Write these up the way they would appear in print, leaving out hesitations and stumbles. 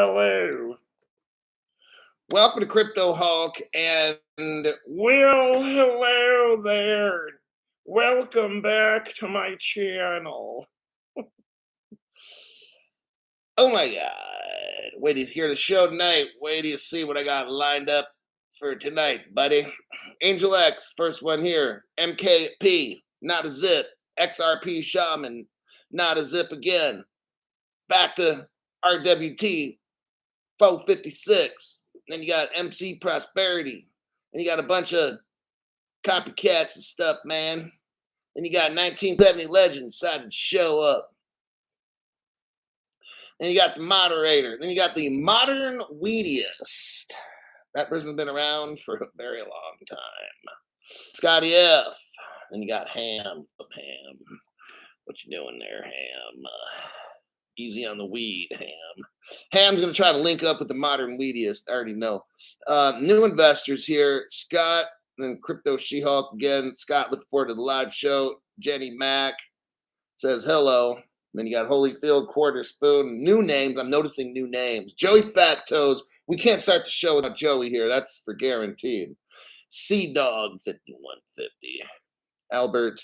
Hello. Welcome to Crypto Hulk and well, hello there. Welcome back to my channel. Oh my god. Wait till you hear the show tonight. Wait till you see what I got lined up for tonight, buddy. Angel X, first one here. MKP, not a zip. XRP Shaman, not a zip again. Back to RWT, 456. Then you got MC Prosperity. And you got a bunch of copycats and stuff, man. Then you got 1970 Legend decided to show up. Then you got the moderator. Then you got the modern weediest. That person's been around for a very long time. Scotty F. Then you got Ham. Ham. What you doing there, Ham? Easy on the weed, Ham. Ham's going to try to link up with the modern weediest. I already know. New investors here. Scott, then Crypto She-Hulk again. Scott, looking forward to the live show. Jenny Mack says hello. Then you got Holyfield, Quarter Spoon. New names. I'm noticing new names. Joey Fat Toes. We can't start the show without Joey here. That's for guaranteed. Sea Dog 5150. Albert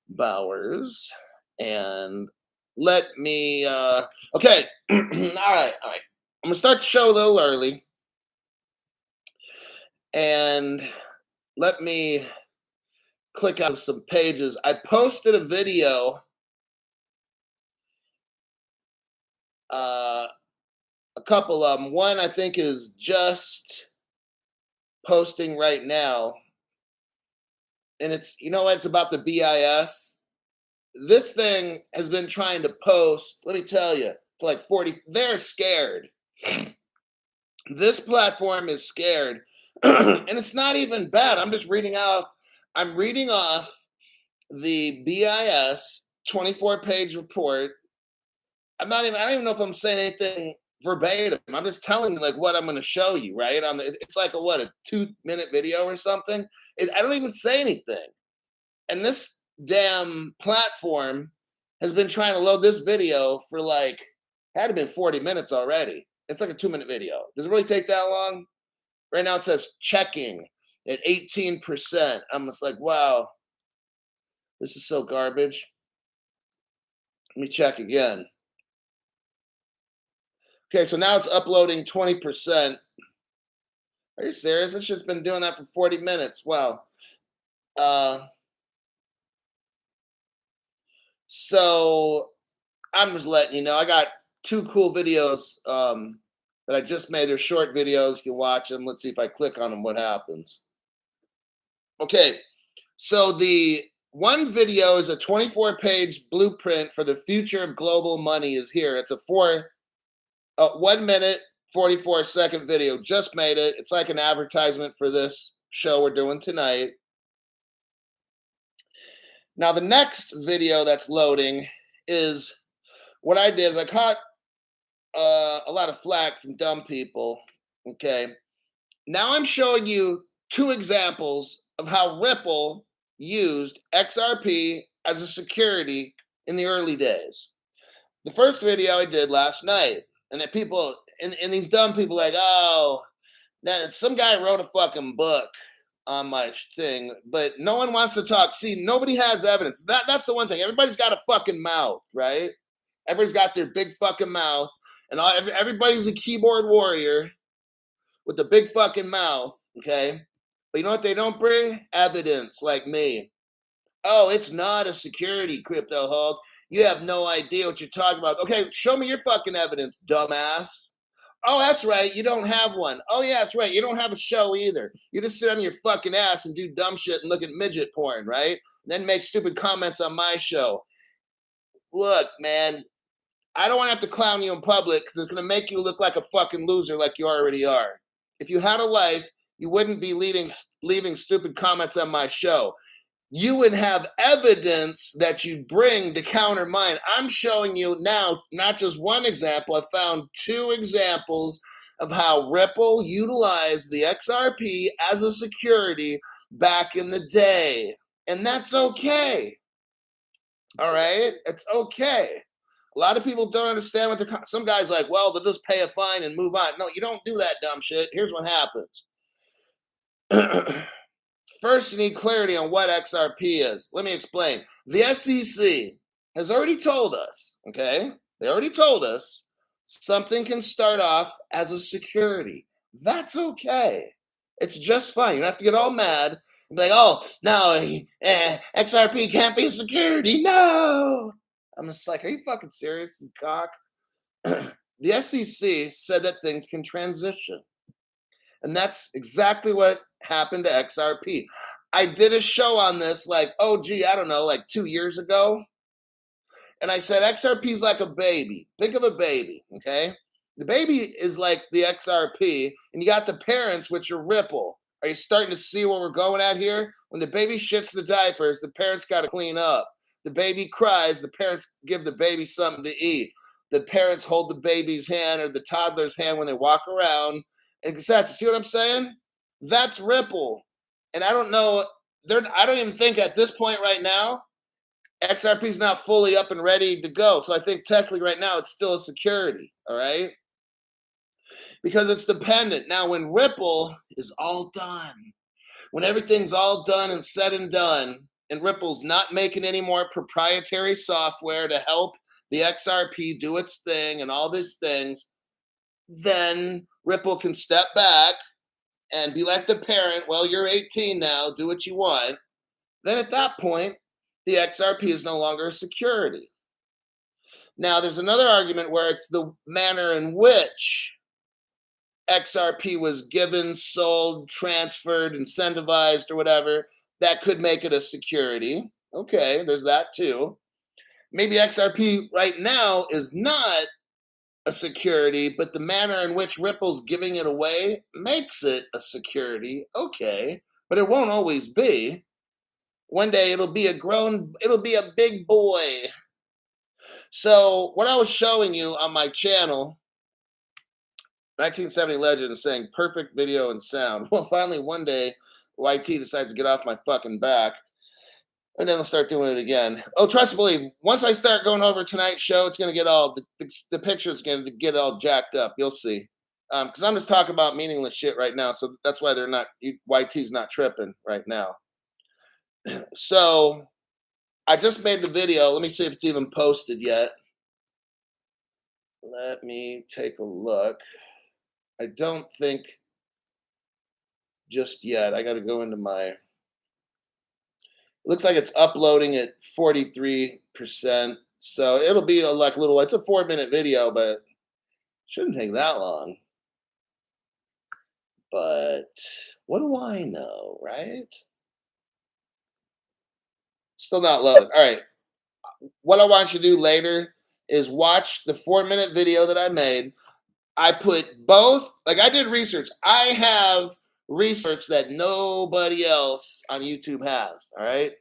Bowers. And let me, okay. all right. I'm going to start the show a little early. And let me click out some pages. I posted a video a couple of them. One I think is just posting right now. And it's, you know what, it's about the BIS. This thing has been trying to post, let me tell you, for like 40, they're scared. This platform is scared. And it's not even bad. I'm reading off the BIS 24-page report. I don't even know if I'm saying anything verbatim. I'm just telling you like what I'm going to show you, right? It's like a 2-minute video or something. I don't even say anything. And this damn platform has been trying to load this video for like, had to been 40 minutes already. It's like a 2-minute video. Does it really take that long? Right now it says checking at 18%. I'm just like, wow, this is so garbage. Let me check again. Okay, so now it's uploading 20%. Are you serious? It's just been doing that for 40 minutes. Wow. So I'm just letting you know, I got 2 cool videos that I just made. They're short videos. You can watch them. Let's see if I click on them, what happens. Okay, so the one video is a 24-page blueprint for the future of global money is here. It's a 1 minute, 44-second video. Just made it. It's like an advertisement for this show we're doing tonight. Now, the next video that's loading is what I did is I caught a lot of flack from dumb people. Okay. Now I'm showing you 2 examples of how Ripple used XRP as a security in the early days. The first video I did last night, and that people, and these dumb people like, oh, that some guy wrote a fucking book on my thing, but no one wants to talk. See, nobody has evidence. That's the one thing. Everybody's got a fucking mouth, right? Everybody's got their big fucking mouth, and everybody's a keyboard warrior with the big fucking mouth, okay? But you know what they don't bring? Evidence, like me. Oh, it's not a security, Crypto Hulk. You have no idea what you're talking about. Okay, show me your fucking evidence, dumbass. Oh, that's right. You don't have one. Oh, yeah, that's right. You don't have a show either. You just sit on your fucking ass and do dumb shit and look at midget porn, right? And then make stupid comments on my show. Look, man, I don't want to have to clown you in public because it's going to make you look like a fucking loser like you already are. If you had a life, you wouldn't be leaving stupid comments on my show. You would have evidence that you bring to counter mine. I'm showing you now not just one example. I found 2 examples of how Ripple utilized the XRP as a security back in the day. And that's okay. All right? It's okay. A lot of people don't understand what some guys like, well, they'll just pay a fine and move on. No, you don't do that dumb shit. Here's what happens. First, you need clarity on what XRP is. Let me explain. The SEC has already told us, okay? They already told us something can start off as a security. That's okay. It's just fine. You don't have to get all mad and be like, oh, no, XRP can't be a security. No. I'm just like, are you fucking serious, you cock? The SEC said that things can transition. And that's exactly what happened to XRP. I did a show on this like, oh, gee, I don't know, like 2 years ago. And I said, XRP is like a baby. Think of a baby, okay? The baby is like the XRP, and you got the parents, which are Ripple. Are you starting to see where we're going at here? When the baby shits the diapers, the parents got to clean up. The baby cries, the parents give the baby something to eat. The parents hold the baby's hand or the toddler's hand when they walk around. Etc. See what I'm saying? That's Ripple. And I don't know, I don't even think at this point right now, XRP is not fully up and ready to go. So I think technically right now it's still a security, all right? Because it's dependent. Now, when Ripple is all done, when everything's all done and said and done, and Ripple's not making any more proprietary software to help the XRP do its thing and all these things, then Ripple can step back and be like the parent, well, you're 18 now, do what you want. Then at that point, the XRP is no longer a security. Now, there's another argument where it's the manner in which XRP was given, sold, transferred, incentivized, or whatever, that could make it a security. Okay, there's that too. Maybe XRP right now is not a security, but the manner in which Ripple's giving it away makes it a security. Okay, but it won't always be. One day it'll be a big boy. So what I was showing you on my channel, 1970 Legend, saying perfect video and sound. Well, finally one day YT decides to get off my fucking back. And then I'll start doing it again. Oh, trust and believe, once I start going over tonight's show, it's going to get all, the picture's going to get all jacked up. You'll see. Because I'm just talking about meaningless shit right now. So that's why YT's not tripping right now. So I just made the video. Let me see if it's even posted yet. Let me take a look. I don't think just yet. I got to go into my... Looks like it's uploading at 43%. So it'll be like a little, it's a 4-minute video, but it shouldn't take that long. But what do I know, right? Still not loaded. All right. What I want you to do later is watch the 4-minute video that I made. I put both, like I did research. I have research that nobody else on YouTube has, all right?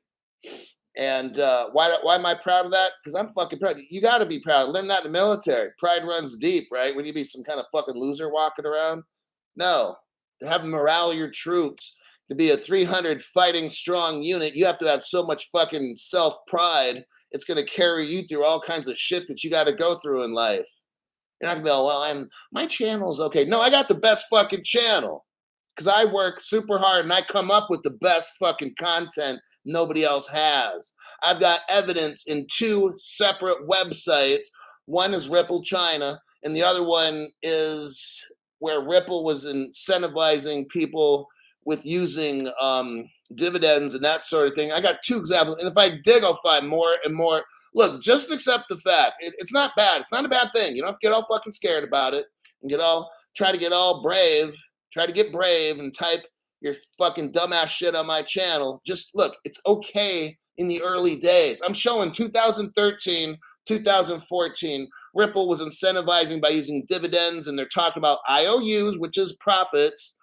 And why am I proud of that? Because I'm fucking proud. You got to be proud. Learn that in the military. Pride runs deep, right? When you be some kind of fucking loser walking around. No, to have morale your troops, to be a 300 fighting strong unit, you have to have so much fucking self-pride. It's going to carry you through all kinds of shit that you got to go through in life. You're not going to be like, well, my channel's okay. No, I got the best fucking channel. Because I work super hard and I come up with the best fucking content nobody else has. I've got evidence in 2 separate websites. One is Ripple China, and the other one is where Ripple was incentivizing people with using dividends and that sort of thing. I got 2 examples, and if I dig, I'll find more and more. Look, just accept the fact. It's not bad. It's not a bad thing. You don't have to get all fucking scared about it and try to get all brave. Try to get brave and type your fucking dumbass shit on my channel. Just look, it's okay in the early days. I'm showing 2013, 2014, Ripple was incentivizing by using dividends, and they're talking about IOUs, which is profits,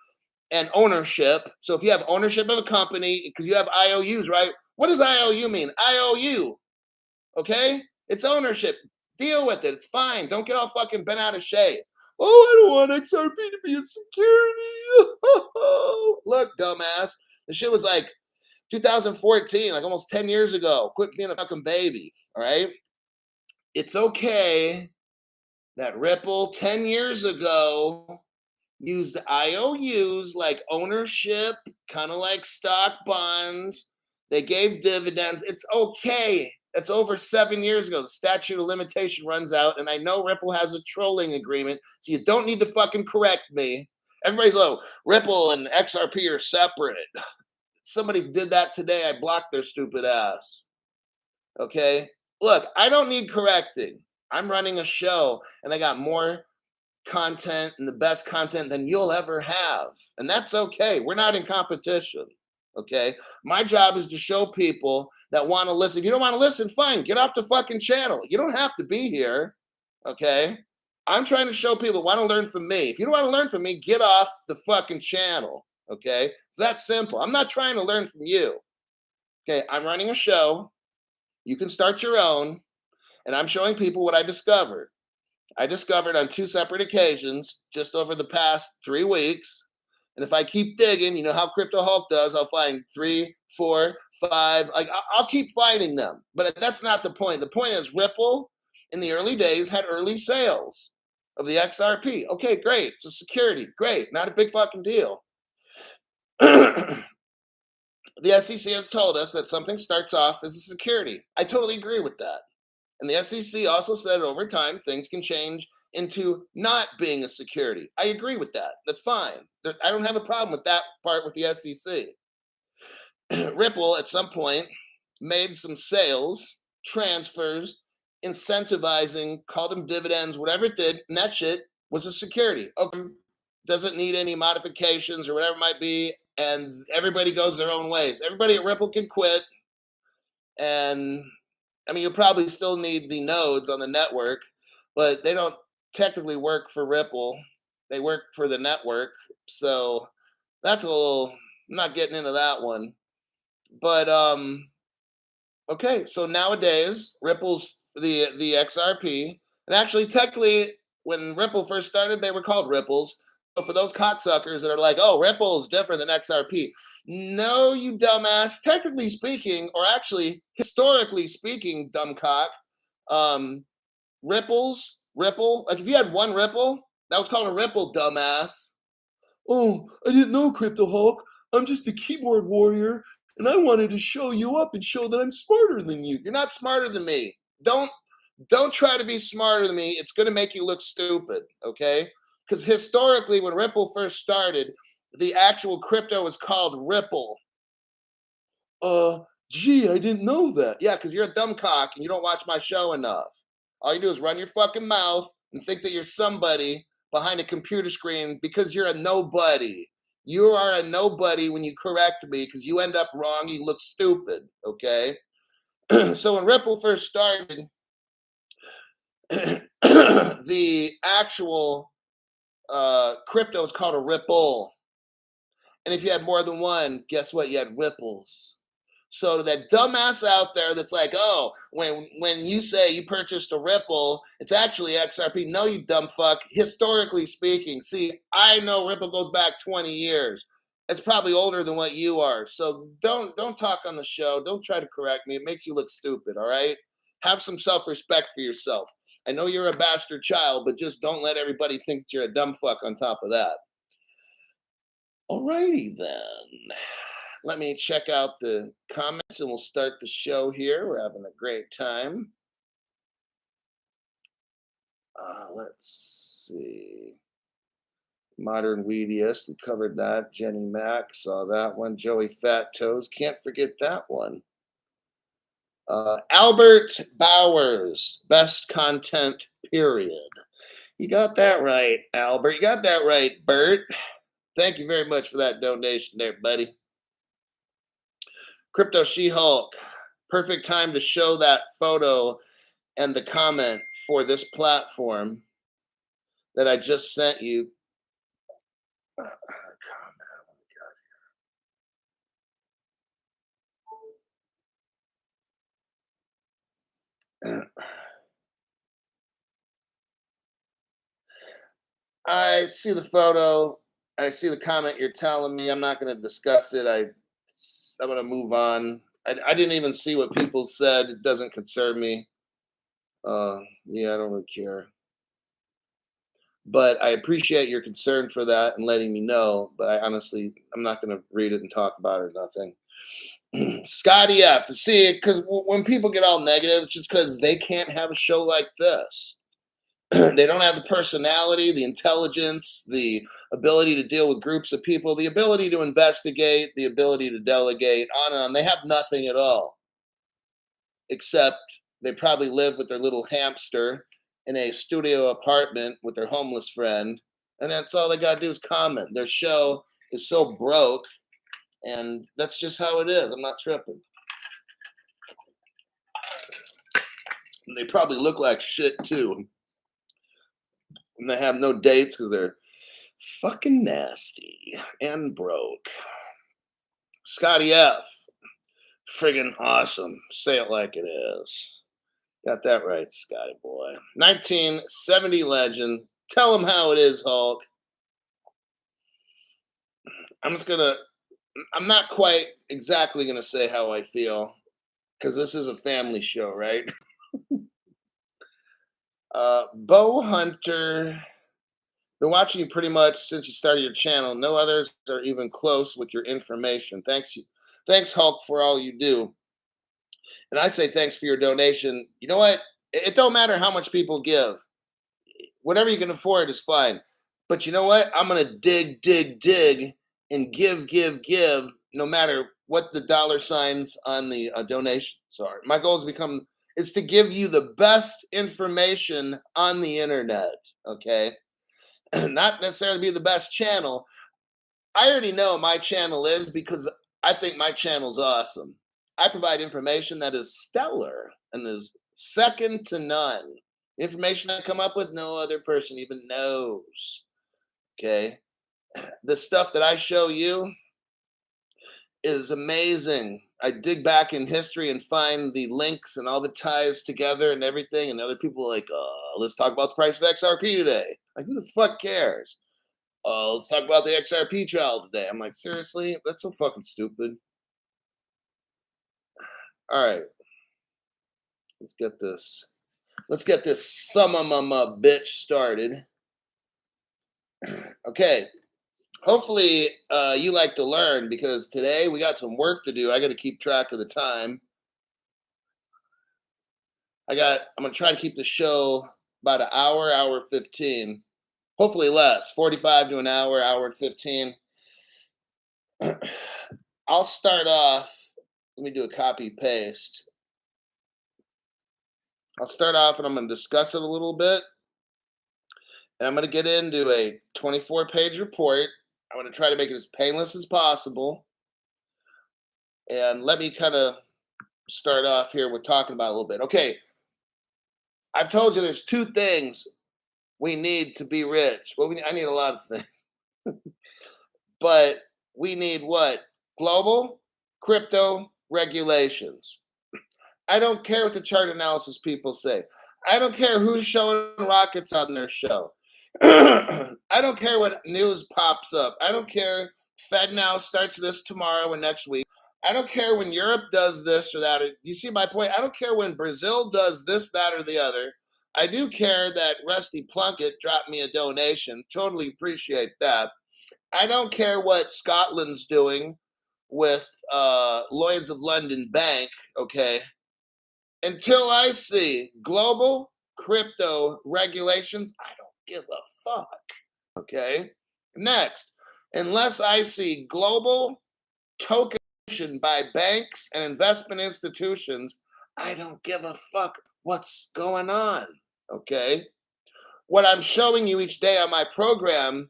and ownership. So if you have ownership of a company, because you have IOUs, right? What does IOU mean? IOU, okay? It's ownership. Deal with it. It's fine. Don't get all fucking bent out of shape. Oh, I don't want XRP to be a security. Look, dumbass. The shit was like 2014, like almost 10 years ago. Quit being a fucking baby, all right? it's okay that Ripple 10 years ago used IOUs like ownership, kind of like stock bonds. They gave dividends. It's okay. That's over 7 years ago. The statute of limitation runs out, and I know Ripple has a trolling agreement, so you don't need to fucking correct me. Everybody's like, Ripple and XRP are separate. Somebody did that today. I blocked their stupid ass. Okay? Look, I don't need correcting. I'm running a show, and I got more content and the best content than you'll ever have. And that's okay. We're not in competition. Okay. My job is to show people that want to listen. If you don't want to listen, fine. Get off the fucking channel. You don't have to be here. Okay. I'm trying to show people that want to learn from me. If you don't want to learn from me, get off the fucking channel. Okay. It's that simple. I'm not trying to learn from you. Okay. I'm running a show. You can start your own. And I'm showing people what I discovered. I discovered on 2 separate occasions just over the past 3 weeks. And if I keep digging, you know how Crypto Hulk does, I'll find 3, 4, 5. Like I'll keep finding them. But that's not the point. The point is Ripple in the early days had early sales of the XRP. Okay, great. It's a security. Great. Not a big fucking deal. The SEC has told us that something starts off as a security. I totally agree with that. And the SEC also said over time things can change into not being a security. I agree with that. That's fine. I don't have a problem with that part with the SEC. Ripple at some point made some sales, transfers, incentivizing, called them dividends, whatever it did, and that shit was a security. Okay, doesn't need any modifications or whatever it might be, and everybody goes their own ways. Everybody at Ripple can quit, and I mean, you'll probably still need the nodes on the network, but they don't technically work for Ripple. They work for the network. So that's a little, I'm not getting into that one. But okay, so nowadays Ripple's the XRP, and actually technically when Ripple first started, they were called Ripples. So for those cocksuckers that are like, oh, Ripple is different than XRP. No, you dumbass. Technically speaking, or actually historically speaking, dumb cock, Ripple, like if you had one Ripple, that was called a Ripple, dumbass. Oh, I didn't know, Crypto Hulk. I'm just a keyboard warrior, and I wanted to show you up and show that I'm smarter than you. You're not smarter than me. Don't try to be smarter than me. It's going to make you look stupid, okay? Because historically, when Ripple first started, the actual crypto was called Ripple. Gee, I didn't know that. Yeah, because you're a dumb cock and you don't watch my show enough. All you do is run your fucking mouth and think that you're somebody behind a computer screen because you're a nobody. You are a nobody when you correct me because you end up wrong. You look stupid, okay? So when Ripple first started, the actual crypto is called a Ripple. And if you had more than one, guess what? You had ripples. So that dumbass out there that's like, oh, when you say you purchased a Ripple, it's actually XRP. No, you dumb fuck. Historically speaking, see, I know Ripple goes back 20 years. It's probably older than what you are. So don't talk on the show. Don't try to correct me. It makes you look stupid, all right? Have some self-respect for yourself. I know you're a bastard child, but just don't let everybody think that you're a dumb fuck on top of that. Alrighty then. Let me check out the comments and we'll start the show here. We're having a great time. Let's see. Modern Weediest, we covered that. Jenny Mack, saw that one. Joey Fat Toes, can't forget that one. Albert Bowers, best content, period. You got that right, Albert. You got that right, Bert. Thank you very much for that donation there, buddy. Crypto She-Hulk, perfect time to show that photo and the comment for this platform that I just sent you. I see the photo. I see the comment you're telling me. I'm not going to discuss it. I'm going to move on. I didn't even see what people said. It doesn't concern me. Yeah, I don't really care. But I appreciate your concern for that and letting me know. But I honestly, I'm not going to read it and talk about it or nothing. Scotty F. See, because when people get all negative, it's just because they can't have a show like this. They don't have the personality, the intelligence, the ability to deal with groups of people, the ability to investigate, the ability to delegate, on and on. They have nothing at all, except they probably live with their little hamster in a studio apartment with their homeless friend. And that's all they got to do is comment. Their show is so broke, and that's just how it is. I'm not tripping. And they probably look like shit too. And they have no dates because they're fucking nasty and broke. Scotty F. Friggin' awesome. Say it like it is. Got that right, Scotty boy. 1970 legend. Tell him how it is, Hulk. I'm not quite exactly gonna say how I feel because this is a family show, right? Bow Hunter. Been watching you pretty much since you started your channel. No others are even close with your information. Thanks, Hulk, for all you do. And I say thanks for your donation. You know what? It don't matter how much people give. Whatever you can afford is fine. But you know what? I'm gonna dig, and give, no matter what the dollar signs on the donations are. My goal is to give you the best information on the internet. Okay, not necessarily be the best channel. I already know my channel is because I think my channel's awesome. I provide information that is stellar and is second to none. Information I come up with, no other person even knows. Okay. The stuff that I show you is amazing. I dig back in history and find the links and all the ties together and everything. And other people are like, let's talk about the price of XRP today. Like, who the fuck cares? Let's talk about the XRP trial today. I'm like, seriously? That's so fucking stupid. All right. Let's get this. Let's get this bitch started. Okay. Hopefully you like to learn because today we got some work to do. I got to keep track of the time. I'm gonna try to keep the show about an hour 15. Hopefully less, 45 to an hour and 15. I'll start off. Let me do a copy paste. I'll start off and I'm going to discuss it a little bit. And I'm going to get into a 24-page report. I'm going to try to make it as painless as possible. And let me kind of start off here with talking about a little bit. Okay, I've told you there's two things we need to be rich. Well, I need a lot of things. But we need what? Global crypto regulations. I don't care what the chart analysis people say. I don't care who's showing rockets on their show. I don't care what news pops up. I don't care. Fed now starts this tomorrow and next week. I don't care when Europe does this or that. You see my point? I don't care when Brazil does this, that, or the other. I do care that Rusty Plunkett dropped me a donation. Totally appreciate that. I don't care what Scotland's doing with Lloyd's of London Bank, okay? Until I see global crypto regulations, I don't give a fuck. Okay. Next, unless I see global tokenization by banks and investment institutions, I don't give a fuck what's going on. Okay. What I'm showing you each day on my program.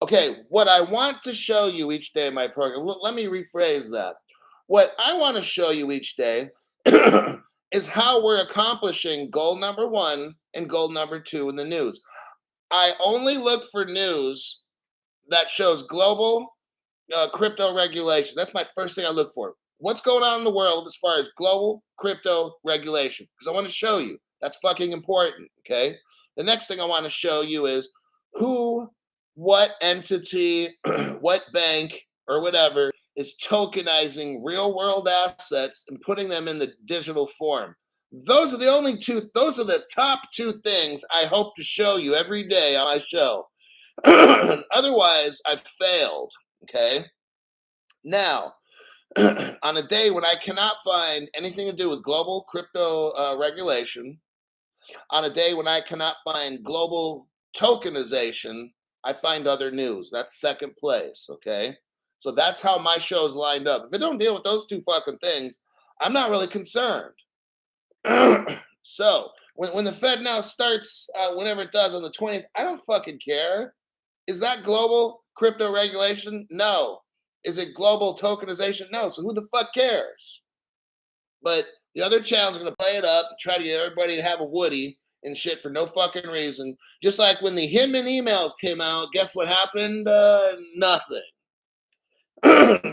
Okay, what I want to show you each day in my program, let me rephrase that. What I want to show you each day is how we're accomplishing goal number 1 and goal number 2 in the news. I only look for news that shows global crypto regulation. That's my first thing I look for. What's going on in the world as far as global crypto regulation? Because I want to show you. That's fucking important, okay? The next thing I want to show you is who, what entity, what bank, or whatever is tokenizing real world assets and putting them in the digital form. Those are the only two, those are the top two things I hope to show you every day on my show. Otherwise, I've failed. Okay. Now, on a day when I cannot find anything to do with global crypto regulation, on a day when I cannot find global tokenization, I find other news. That's second place. Okay. So that's how my show's lined up. If it don't deal with those two fucking things, I'm not really concerned. So when the Fed now starts, whenever it does on the 20th, I don't fucking care. Is that global crypto regulation? No. Is it global tokenization? No. So who the fuck cares? But the other channels are going to play it up, try to get everybody to have a Woody and shit for no fucking reason. Just like when the Hinman emails came out, guess what happened? Nothing.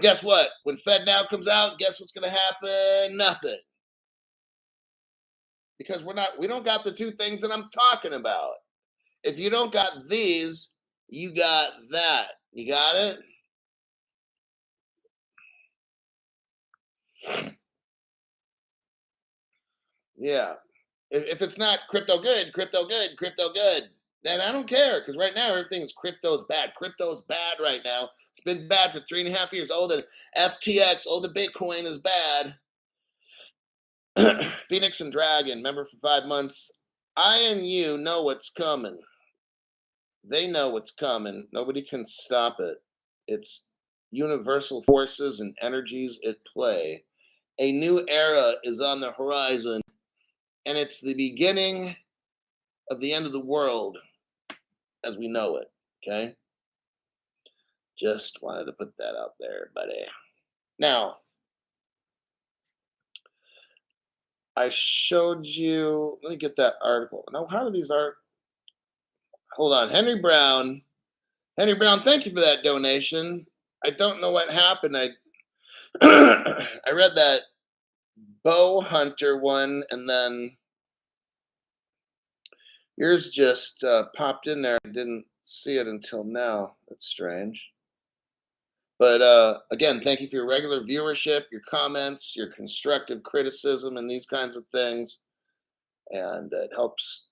Guess what? When Fed Now comes out, guess what's going to happen? Nothing. Because we don't got the two things that I'm talking about. If you don't got these, you got that. You got it? Yeah. If it's not crypto good, then I don't care. Because right now everything's crypto is bad. Crypto is bad right now. It's been bad for 3.5 years. Oh, the FTX, oh, the Bitcoin is bad. Phoenix and Dragon, remember for 5 months. I and you know what's coming. They know what's coming. Nobody can stop it. It's universal forces and energies at play. A new era is on the horizon, and it's the beginning of the end of the world as we know it. Okay? Just wanted to put that out there, buddy. Now, I showed you, let me get that article. Now, how do these art? Hold on. Henry Brown, thank you for that donation. I don't know what happened. I I read that bow hunter one, and then yours just popped in there. I didn't see it until now. That's strange. But again, thank you for your regular viewership, your comments, your constructive criticism, and these kinds of things. And it helps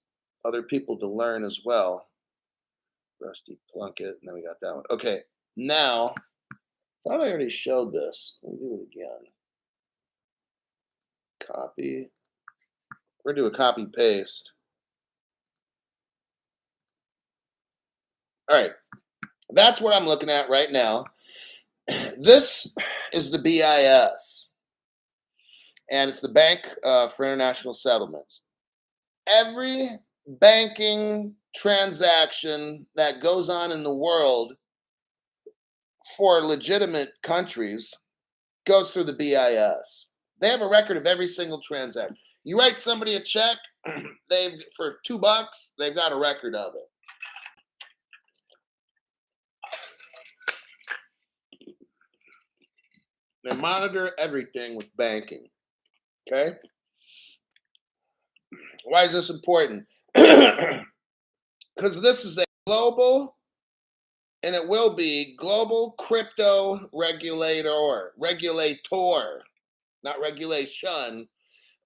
other people to learn as well. Rusty Plunkett, and then we got that one. Okay, now, thought I already showed this. Let me do it again. Copy. We're going to do a copy paste. All right, that's what I'm looking at right now. This is the BIS, and it's the Bank for International Settlements. Every banking transaction that goes on in the world for legitimate countries goes through the BIS. They have a record of every single transaction. You write somebody a check, they've for $2, they've got a record of it. They monitor everything with banking. Okay? Why is this important? Because this is a global, and it will be global crypto regulator, not regulation,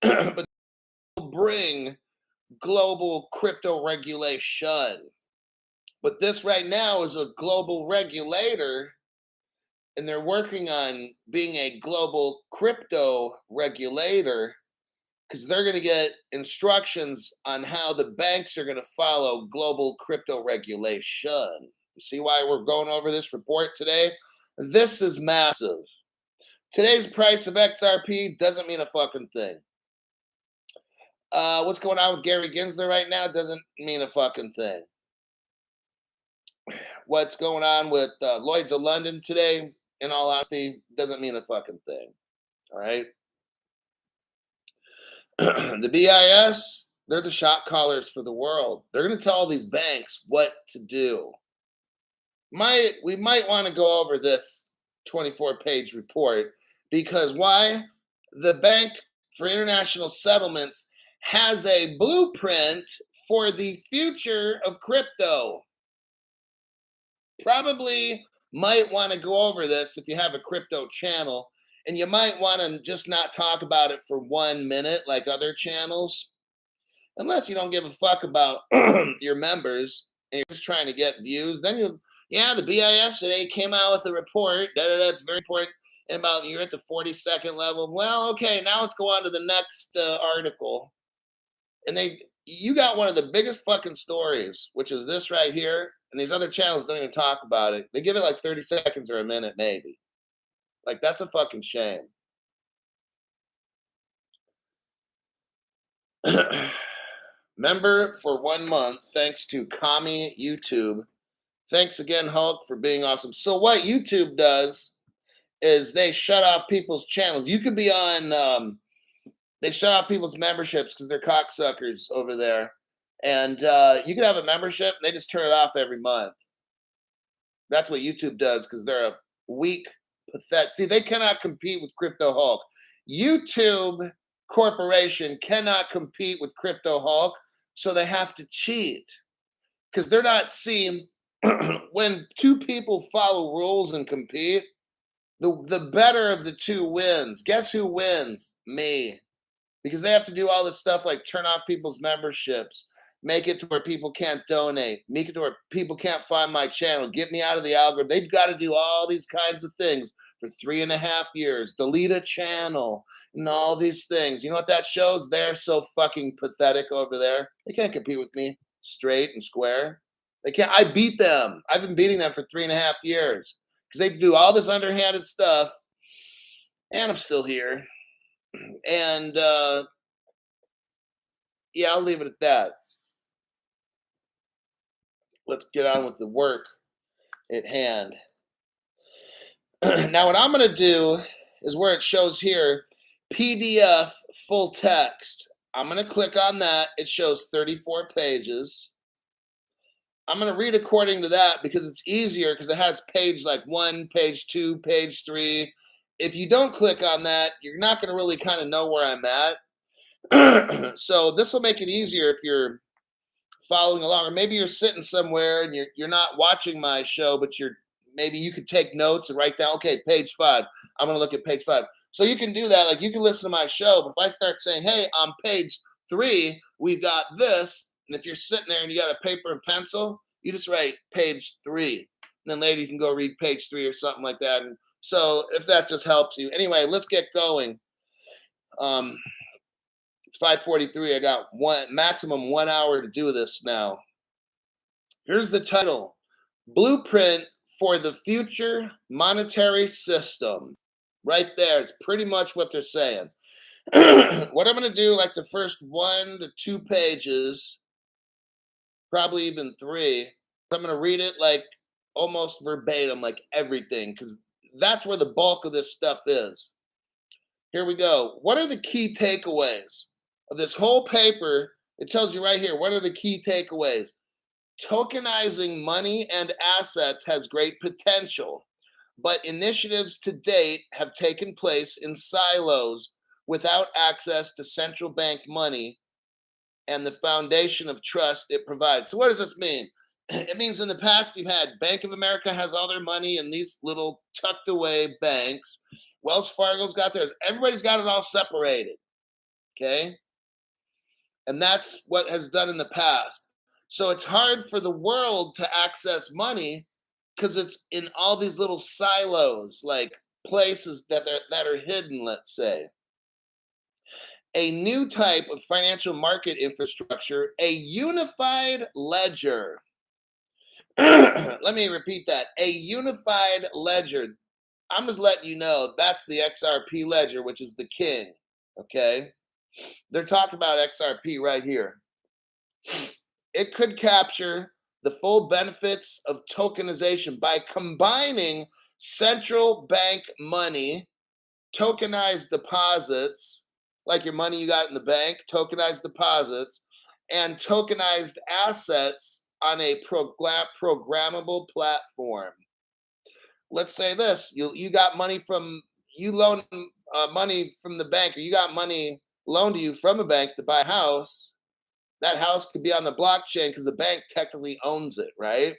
but will bring global crypto regulation. But this right now is a global regulator, and they're working on being a global crypto regulator because they're going to get instructions on how the banks are going to follow global crypto regulation. You see why we're going over this report today? This is massive. Today's price of XRP doesn't mean a fucking thing. What's going on with Gary Gensler right now doesn't mean a fucking thing. What's going on with Lloyd's of London today, in all honesty, doesn't mean a fucking thing. All right? The BIS, they're the shot callers for the world. They're going to tell all these banks what to do. We might want to go over this 24-page report because why? The Bank for International Settlements has a blueprint for the future of crypto. Probably might want to go over this if you have a crypto channel And you might want to just not talk about it for 1 minute like other channels, unless you don't give a fuck about your members and you're just trying to get views. Then you, yeah, the BIS today came out with a report. That's very important. And about you're at the 42nd level. Well, okay, now let's go on to the next article. And you got one of the biggest fucking stories, which is this right here. And these other channels don't even talk about it. They give it like 30 seconds or a minute, maybe. Like, that's a fucking shame. Member for 1 month, thanks to Kami YouTube. Thanks again, Hulk, for being awesome. So what YouTube does is they shut off people's channels. You could be on, they shut off people's memberships because they're cocksuckers over there. And you could have a membership, and they just turn it off every month. That's what YouTube does because they're a weak, pathetic. See, they cannot compete with Crypto Hulk. YouTube Corporation cannot compete with Crypto Hulk, so they have to cheat because they're not seeing when two people follow rules and compete, the better of the two wins. Guess who wins? Me. Because they have to do all this stuff like turn off people's memberships, make it to where people can't donate, make it to where people can't find my channel, get me out of the algorithm. They've got to do all these kinds of things for 3.5 years, delete a channel, and all these things. You know what that shows? They're so fucking pathetic over there. They can't compete with me straight and square. They can't. I beat them. I've been beating them for 3.5 years because they do all this underhanded stuff, and I'm still here. And yeah, I'll leave it at that. Let's get on with the work at hand. Now, what I'm going to do is where it shows here, PDF full text. I'm going to click on that. It shows 34 pages. I'm going to read according to that because it's easier because it has page like 1, page 2, page 3. If you don't click on that, you're not going to really kind of know where I'm at. So this will make it easier if you're following along, or maybe you're sitting somewhere and you're not watching my show, but maybe you could take notes and write down, okay, page 5. I'm going to look at page 5. So you can do that. Like, you can listen to my show, but if I start saying, hey, on page 3, we've got this. And if you're sitting there and you got a paper and pencil, you just write page 3. And then later you can go read page 3 or something like that. And so if that just helps you. Anyway, let's get going. It's 5:43. I got maximum 1 hour to do this now. Here's the title: Blueprint for the Future Monetary System. Right there. It's pretty much what they're saying. What I'm going to do, like the first 1 to 2 pages, probably even 3, I'm going to read it like almost verbatim, like everything, because that's where the bulk of this stuff is. Here we go. What are the key takeaways of this whole paper? It tells you right here, what are the key takeaways? Tokenizing money and assets has great potential, but initiatives to date have taken place in silos without access to central bank money and the foundation of trust it provides. So what does this mean? It means in the past you've had Bank of America has all their money in these little tucked away banks. Wells Fargo's got theirs. Everybody's got it all separated. Okay? And that's what has done in the past. So it's hard for the world to access money because it's in all these little silos, like places that are hidden, let's say. A new type of financial market infrastructure, a unified ledger. Let me repeat that. A unified ledger. I'm just letting you know that's the XRP ledger, which is the king. Okay? They're talking about XRP right here. It could capture the full benefits of tokenization by combining central bank money, tokenized deposits, like your money you got in the bank, tokenized deposits, and tokenized assets on a programmable platform. Let's say this: you got money you loan money from the bank, or you got money loaned to you from a bank to buy a house. That house could be on the blockchain because the bank technically owns it, right?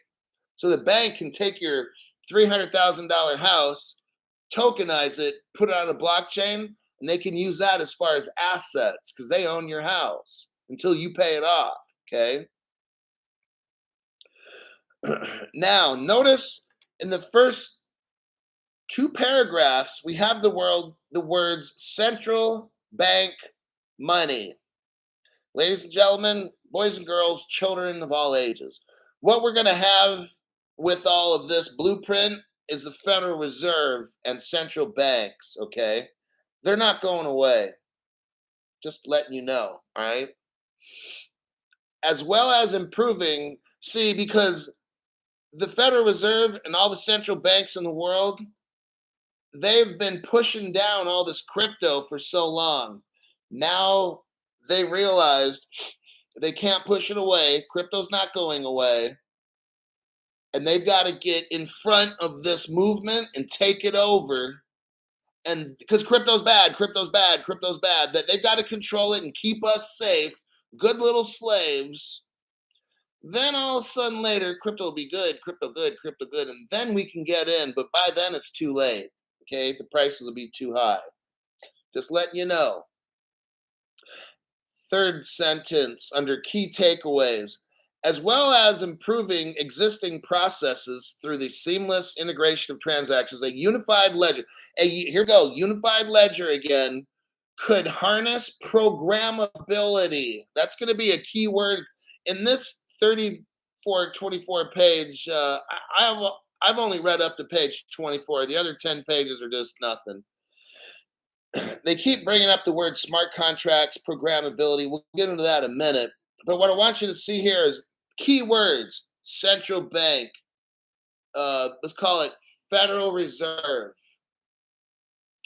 So the bank can take your $300,000 house, tokenize it, put it on a blockchain, and they can use that as far as assets because they own your house until you pay it off. Okay. Now, notice in the first two paragraphs, we have the words central bank money. Ladies and gentlemen, boys and girls, children of all ages, what we're going to have with all of this blueprint is the Federal Reserve and central banks, okay? They're not going away. Just letting you know, all right? As well as improving, see, because the Federal Reserve and all the central banks in the world, they've been pushing down all this crypto for so long. Now they realized they can't push it away. Crypto's not going away. And they've got to get in front of this movement and take it over. And because crypto's bad, crypto's bad, crypto's bad, that they've got to control it and keep us safe, good little slaves. Then all of a sudden later, crypto will be good, crypto good, crypto good, and then we can get in. But by then it's too late. Okay, the prices will be too high. Just letting you know. Third sentence under key takeaways, as well as improving existing processes through the seamless integration of transactions, a unified ledger. Here we go, unified ledger again could harness programmability. That's going to be a key word in this 3424 page. I've only read up to page 24. The other 10 pages are just nothing. They keep bringing up the word smart contracts, programmability. We'll get into that in a minute. But what I want you to see here is keywords: central bank. Let's call it Federal Reserve.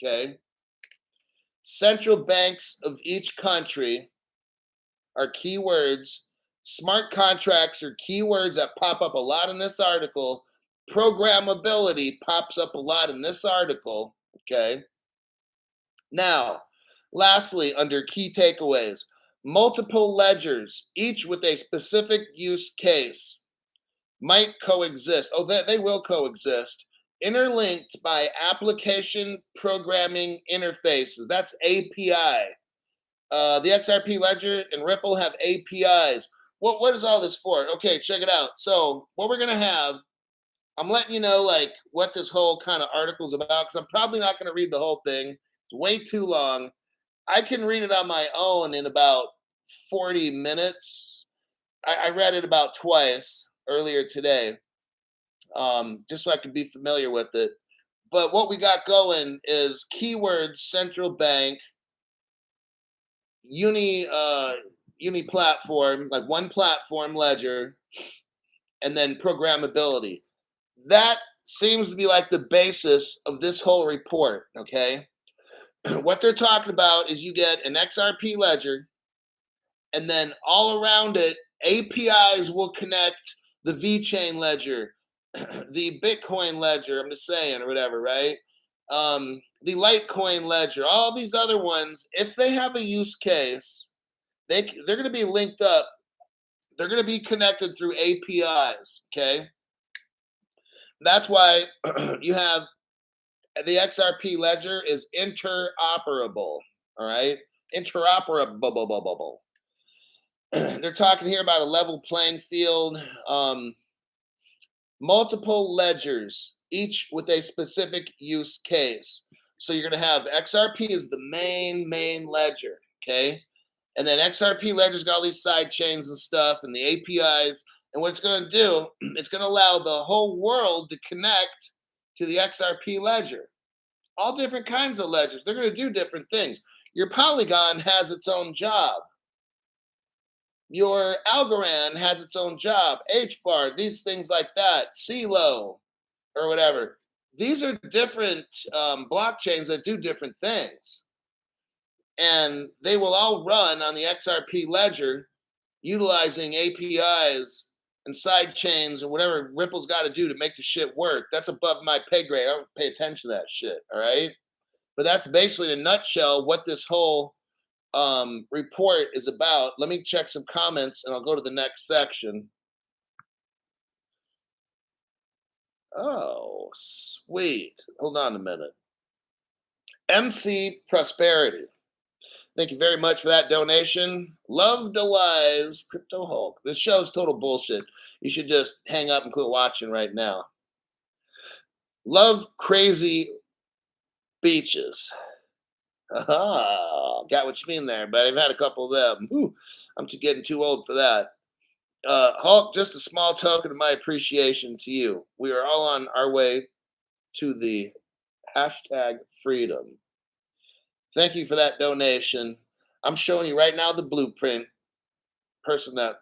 Okay. Central banks of each country are keywords. Smart contracts are keywords that pop up a lot in this article. Programmability pops up a lot in this article. Okay. Now, lastly, under key takeaways, multiple ledgers, each with a specific use case, might coexist. Oh, they will coexist. Interlinked by application programming interfaces. That's API. The XRP ledger and Ripple have APIs. What is all this for? Okay, check it out. So what we're gonna have, I'm letting you know like what this whole kind of article is about because I'm probably not gonna read the whole thing. It's way too long. I can read it on my own in about 40 minutes. I read it about twice earlier today, just so I could be familiar with it. But what we got going is keywords, central bank, uni platform, like one platform ledger, and then programmability. That seems to be like the basis of this whole report. Okay. What they're talking about is you get an XRP ledger, and then all around it, APIs will connect the VeChain ledger, the Bitcoin ledger, I'm just saying, or whatever, right? The Litecoin ledger, all these other ones, if they have a use case, they're going to be linked up. They're going to be connected through APIs, okay? That's why you have the XRP ledger is interoperable, all right? Interoperable. They're talking here about a level playing field, multiple ledgers, each with a specific use case. So you're going to have XRP is the main ledger, okay? And then XRP ledger's got all these side chains and stuff and the APIs. And what it's going to do, it's going to allow the whole world to connect to the XRP ledger. All different kinds of ledgers. They're going to do different things. Your Polygon has its own job. Your Algorand has its own job. HBAR, these things like that. CeeLo or whatever. These are different blockchains that do different things. And they will all run on the XRP ledger utilizing APIs and side chains or whatever Ripple's got to do to make the shit work. That's above my pay grade. I don't pay attention to that shit, all right? But that's basically in a nutshell what this whole report is about. Let me check some comments and I'll go to the next section. Oh, sweet. Hold on a minute. MC Prosperity. Thank you very much for that donation. Love the lies, Crypto Hulk. This show's total bullshit. You should just hang up and quit watching right now. Love crazy beaches. Aha, got what you mean there, but I've had a couple of them. Whew, getting too old for that. Hulk, just a small token of my appreciation to you. We are all on our way to the hashtag freedom. Thank you for that donation. I'm showing you right now the blueprint. Person that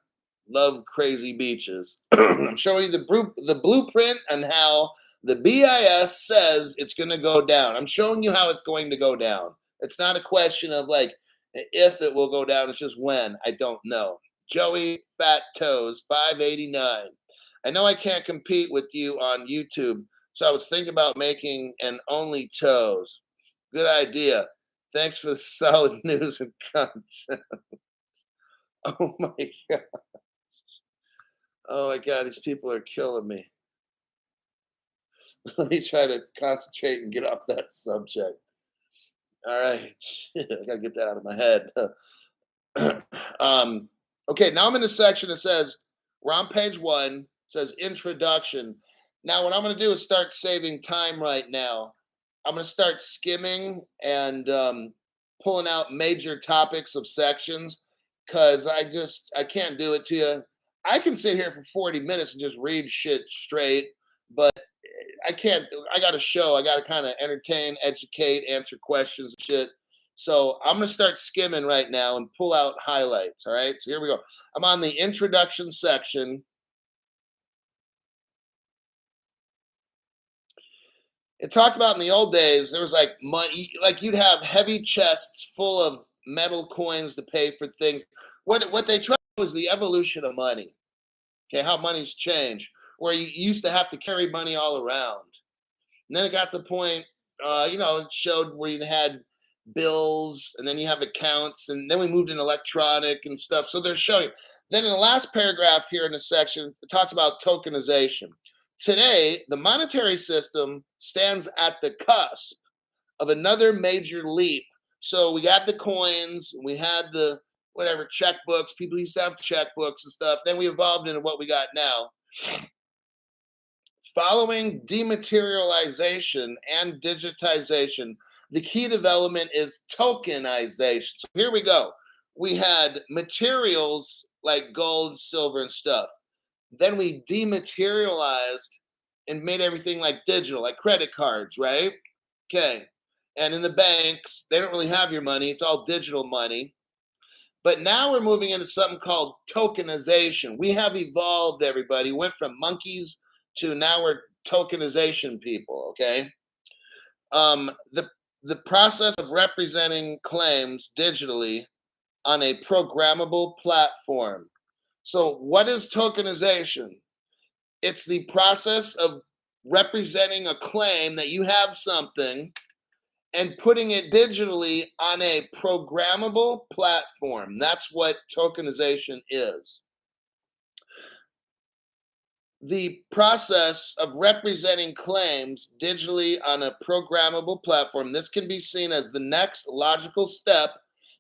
love crazy beaches. I'm showing you the blueprint and how the BIS says it's going to go down. I'm showing you how it's going to go down. It's not a question of like if it will go down. It's just when. I don't know. Joey Fat Toes 589. I know I can't compete with you on YouTube, so I was thinking about making an only toes. Good idea. Thanks for the solid news and content. Oh my god. Oh my god, these people are killing me. Let me try to concentrate and get off that subject. All right. Shit, I gotta get that out of my head. Okay, now I'm in a section that says we're on page 1, it says introduction. Now what I'm gonna do is start saving time right now. I'm gonna start skimming and pulling out major topics of sections because I can't do it to you. I can sit here for 40 minutes and just read shit straight, but I can't. I got a show. I got to kind of entertain, educate, answer questions and shit. So I'm gonna start skimming right now and pull out highlights. All right. So here we go. I'm on the introduction section. It talked about in the old days there was like money, like you'd have heavy chests full of metal coins to pay for things. What they tried was the evolution of money. Okay, how money's changed, where you used to have to carry money all around. And then it got to the point, it showed where you had bills and then you have accounts, and then we moved in electronic and stuff. So they're showing. Then in the last paragraph here in the section, it talks about tokenization. Today, the monetary system stands at the cusp of another major leap. So we got the coins, we had the whatever checkbooks. People used to have checkbooks and stuff. Then we evolved into what we got now. Following dematerialization and digitization, the key development is tokenization. So here we go. We had materials like gold, silver, and stuff. Then we dematerialized and made everything like digital, like credit cards, right? Okay. And in the banks, they don't really have your money. It's all digital money. But now we're moving into something called tokenization. We have evolved, everybody. Went from monkeys to now we're tokenization people, okay? The process of representing claims digitally on a programmable platform. So what is tokenization? It's the process of representing a claim that you have something and putting it digitally on a programmable platform. That's what tokenization is. The process of representing claims digitally on a programmable platform. This can be seen as the next logical step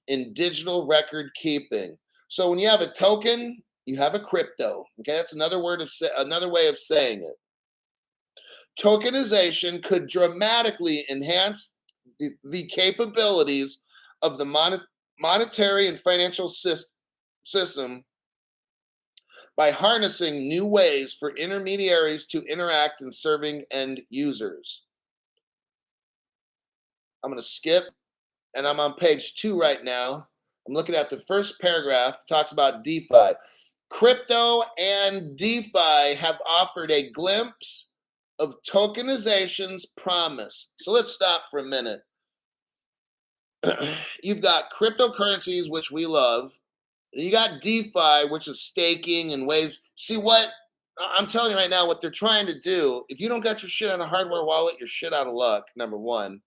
in digital record keeping. So when you have a token, you have a crypto. Okay, that's another way of saying it. Tokenization could dramatically enhance the capabilities of the monetary and financial system by harnessing new ways for intermediaries to interact in serving end users. I'm going to skip, and I'm on page 2 right now. I'm looking at the first paragraph, talks about DeFi. Crypto and DeFi have offered a glimpse of tokenization's promise. So let's stop for a minute. You've got cryptocurrencies, which we love. You got DeFi, which is staking and ways. See what I'm telling you right now, what they're trying to do, if you don't got your shit on a hardware wallet, you're shit out of luck, number one.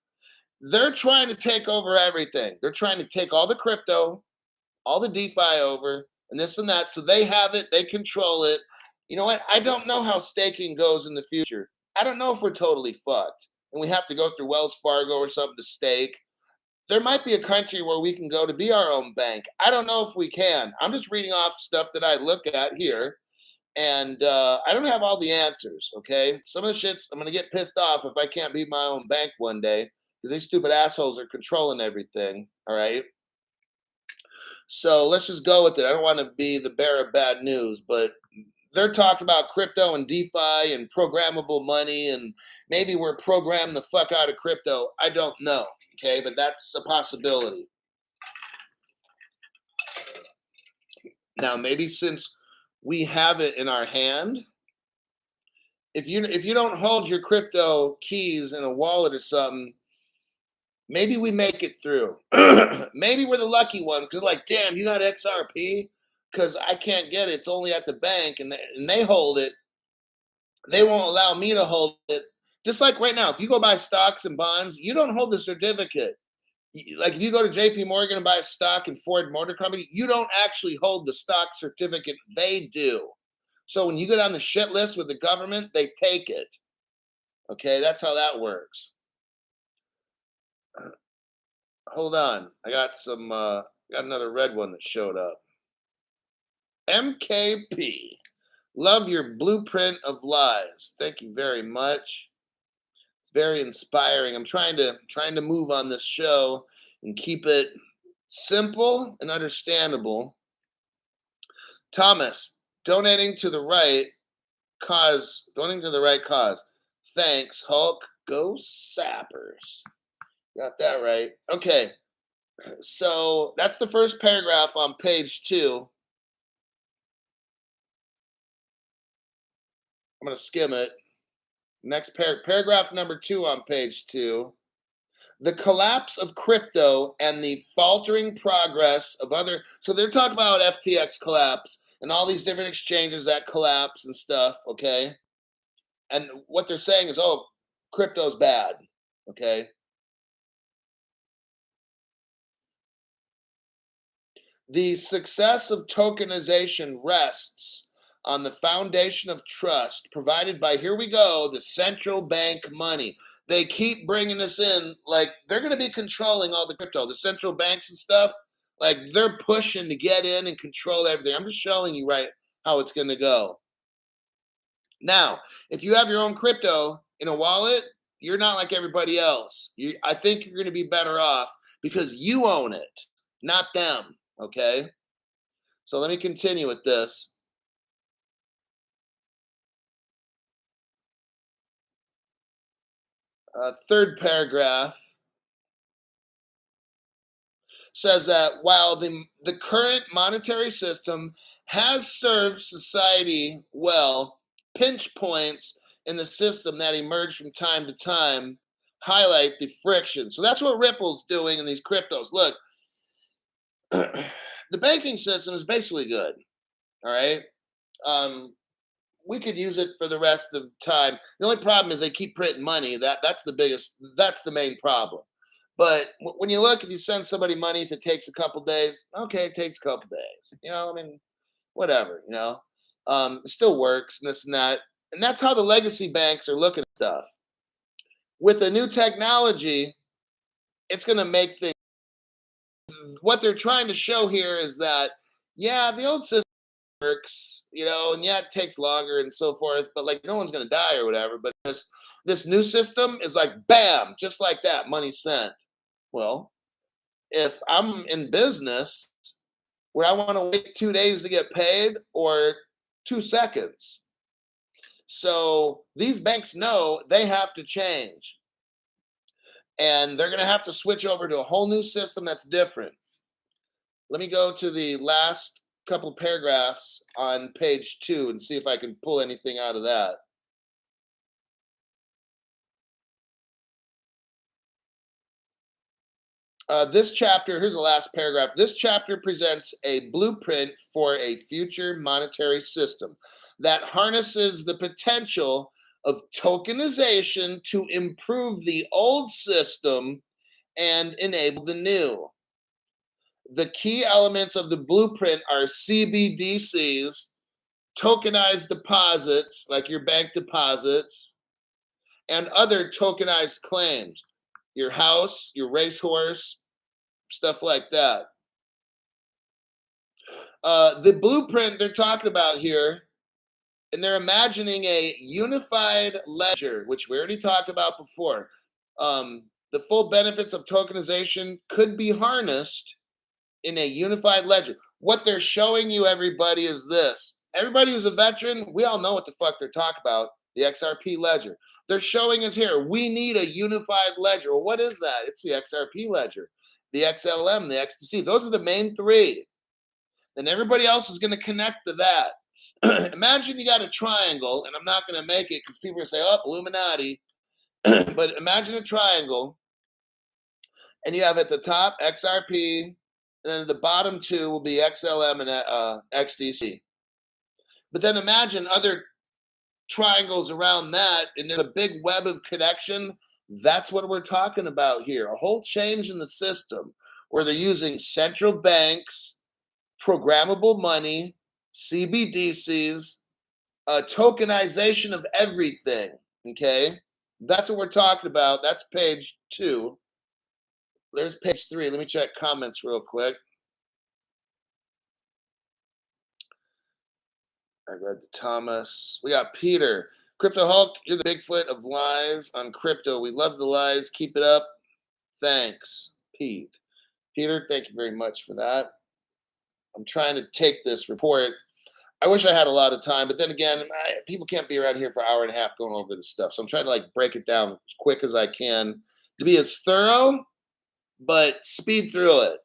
They're trying to take over everything. They're trying to take all the crypto, all the DeFi over, and this and that. So they have it, they control it. You know what? I don't know how staking goes in the future. I don't know if we're totally fucked. and we have to go through Wells Fargo or something to stake. There might be a country where we can go to be our own bank. I don't know if we can. I'm just reading off stuff that I look at here, and I don't have all the answers. Okay, some of the shits I'm gonna get pissed off if I can't be my own bank one day because these stupid assholes are controlling everything. All right, so let's just go with it. I don't want to be the bearer of bad news, but they're talking about crypto and DeFi and programmable money, and maybe we're programmed the fuck out of crypto. I don't know. Okay, but that's a possibility. Now, maybe since we have it in our hand, if you don't hold your crypto keys in a wallet or something, maybe we make it through. Maybe we're the lucky ones because like, damn, you got XRP because I can't get it. It's only at the bank, and they hold it. They won't allow me to hold it. Just like right now, if you go buy stocks and bonds, you don't hold the certificate. Like if you go to JP Morgan and buy a stock in Ford Motor Company, you don't actually hold the stock certificate. They do. So when you go down the shit list with the government, they take it. Okay, that's how that works. Hold on. I got some got another red one that showed up. MKP. Love your blueprint of lies. Thank you very much. It's very inspiring. I'm trying to move on this show and keep it simple and understandable. Thomas, donating to the right cause. Thanks, Hulk. Go Sappers. Got that right. Okay. So that's the first paragraph on page 2. I'm going to skim it. Next paragraph number 2 on page 2. The collapse of crypto and the faltering progress of other. So they're talking about FTX collapse and all these different exchanges that collapse and stuff. Okay. And what they're saying is, oh, crypto's bad. Okay. The success of tokenization rests on the foundation of trust provided by, here we go, the central bank money. They keep bringing us in like they're going to be controlling all the crypto, the central banks and stuff. Like they're pushing to get in and control everything. I'm just showing you right how it's going to go. Now, if you have your own crypto in a wallet, you're not like everybody else. I think you're going to be better off because you own it, not them. Okay. So let me continue with this. Third paragraph says that while the current monetary system has served society well, pinch points in the system that emerge from time to time highlight the friction. So that's what Ripple's doing in these cryptos. Look, the banking system is basically good. All right. We could use it for the rest of time. The only problem is they keep printing money. That's the main problem. But when you look, if you send somebody money, if it takes a couple days, okay, it takes a couple days. I mean, whatever. It still works and this and that. And that's how the legacy banks are looking at stuff. With the new technology, it's going to make things. What they're trying to show here is that, yeah, the old system works, and yeah, it takes longer and so forth, but like no one's gonna die or whatever. But this new system is like bam, just like that, money sent. Well, if I'm in business, would I want to wait 2 days to get paid or 2 seconds? So these banks know they have to change. And they're gonna have to switch over to a whole new system that's different. Let me go to the last couple paragraphs on page 2 and see if I can pull anything out of that. This chapter, here's the last paragraph. This chapter presents a blueprint for a future monetary system that harnesses the potential of tokenization to improve the old system and enable the new. The key elements of the blueprint are CBDCs, tokenized deposits, like your bank deposits, and other tokenized claims. Your house, your racehorse, stuff like that. The blueprint they're talking about here, and they're imagining a unified ledger, which we already talked about before. The full benefits of tokenization could be harnessed in a unified ledger. What they're showing you, everybody, is this. Everybody who's a veteran, we all know what the fuck they're talking about, the XRP ledger. They're showing us here, we need a unified ledger. Well, what is that? It's the XRP ledger, the XLM, the XTC. Those are the main three. Then everybody else is going to connect to that. Imagine you got a triangle, and I'm not going to make it because people are say, oh, Illuminati. But imagine a triangle, and you have at the top XRP, and then the bottom two will be XLM and XDC. But then imagine other triangles around that, and there's a big web of connection. That's what we're talking about here. A whole change in the system where they're using central banks, programmable money, CBDCs, tokenization of everything. Okay, that's what we're talking about. That's page 2. There's page 3. Let me check comments real quick. I read Thomas. We got Peter. Crypto Hulk, you're the Bigfoot of lies on crypto. We love the lies. Keep it up. Thanks, Pete. Peter, thank you very much for that. I'm trying to take this report. I wish I had a lot of time, but then again, people can't be around here for an hour and a half going over this stuff. So I'm trying to like break it down as quick as I can to be as thorough, but speed through it.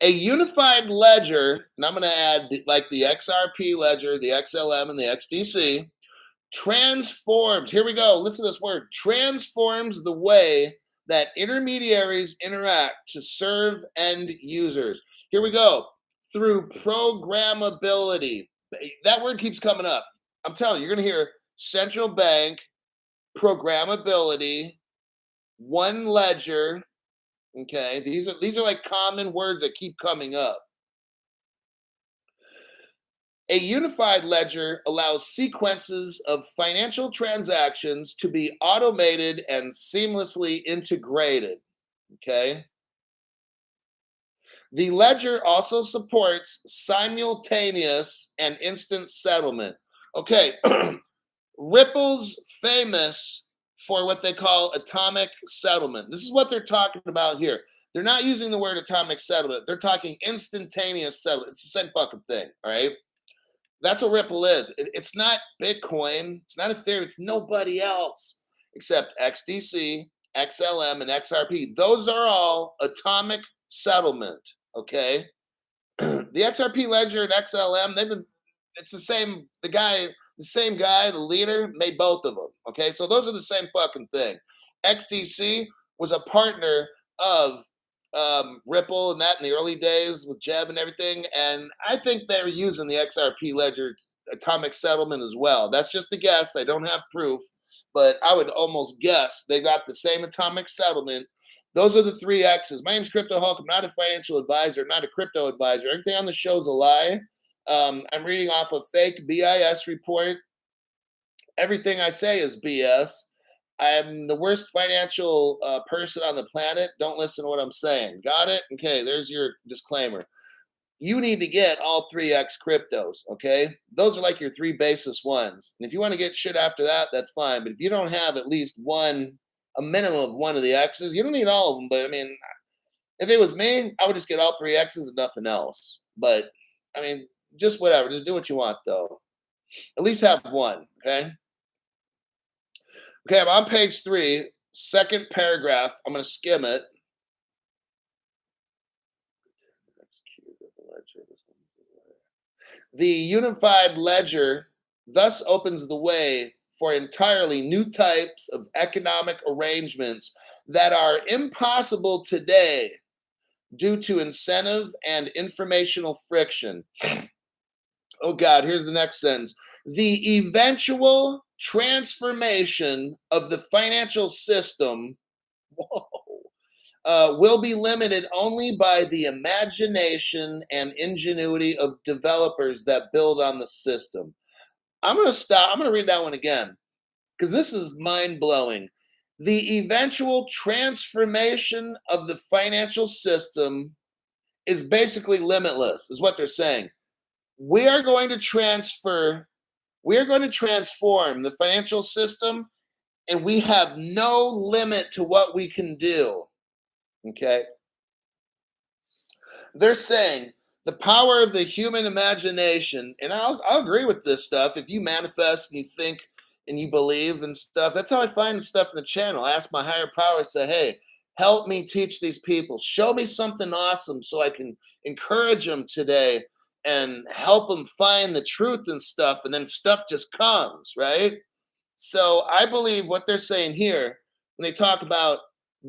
A unified ledger, and I'm going to add like the XRP ledger, the XLM, and the XDC, transforms, here we go, listen to this word, transforms the way that intermediaries interact to serve end users. Here we go, through programmability. That word keeps coming up. I'm telling you, you're going to hear central bank, programmability, one ledger. Okay, these are like common words that keep coming up. A unified ledger allows sequences of financial transactions to be automated and seamlessly integrated. Okay. The ledger also supports simultaneous and instant settlement. Okay. Ripple's famous for what they call atomic settlement. This is what they're talking about here. They're not using the word atomic settlement. They're talking instantaneous settlement. It's the same fucking thing, all right? That's what Ripple is. It's not Bitcoin. It's not Ethereum. It's nobody else except XDC, XLM, and XRP. Those are all atomic settlement, okay? The XRP ledger and XLM, it's the same, the same guy, the leader, made both of them, okay? So those are the same fucking thing. XDC was a partner of Ripple and that in the early days with Jeb and everything. And I think they were using the XRP ledger atomic settlement as well. That's just a guess. I don't have proof, but I would almost guess they got the same atomic settlement. Those are the 3 X's. My name's Crypto Hulk. I'm not a financial advisor, not a crypto advisor. Everything on the show is a lie. I'm reading off a fake BIS report. Everything I say is BS. I'm the worst financial person on the planet. Don't listen to what I'm saying. Got it? Okay, there's your disclaimer. You need to get all 3X cryptos, okay? Those are like your 3 basis ones. And if you want to get shit after that, that's fine. But if you don't have at least a minimum of one of the X's, you don't need all of them. But I mean, if it was me, I would just get all 3 X's and nothing else. But I mean, just whatever. Just do what you want, though. At least have one, okay? Okay, I'm on page 3, second paragraph. I'm going to skim it. The unified ledger thus opens the way for entirely new types of economic arrangements that are impossible today due to incentive and informational friction. Oh God, here's the next sentence. The eventual transformation of the financial system will be limited only by the imagination and ingenuity of developers that build on the system. I'm going to stop. I'm going to read that one again. because this is mind blowing. The eventual transformation of the financial system is basically limitless, is what they're saying. We are going to we are going to transform the financial system, and we have no limit to what we can do. Okay. They're saying the power of the human imagination, and I'll agree with this stuff. If you manifest and you think and you believe and stuff, that's how I find stuff in the channel. I ask my higher power, say, hey, help me teach these people. Show me something awesome so I can encourage them today and help them find the truth and stuff. And then stuff just comes, right? So I believe what they're saying here when they talk about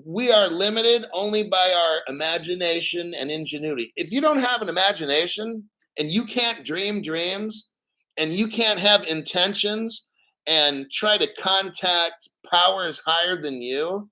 we are limited only by our imagination and ingenuity. If you don't have an imagination and you can't dream dreams and you can't have intentions and try to contact powers higher than you,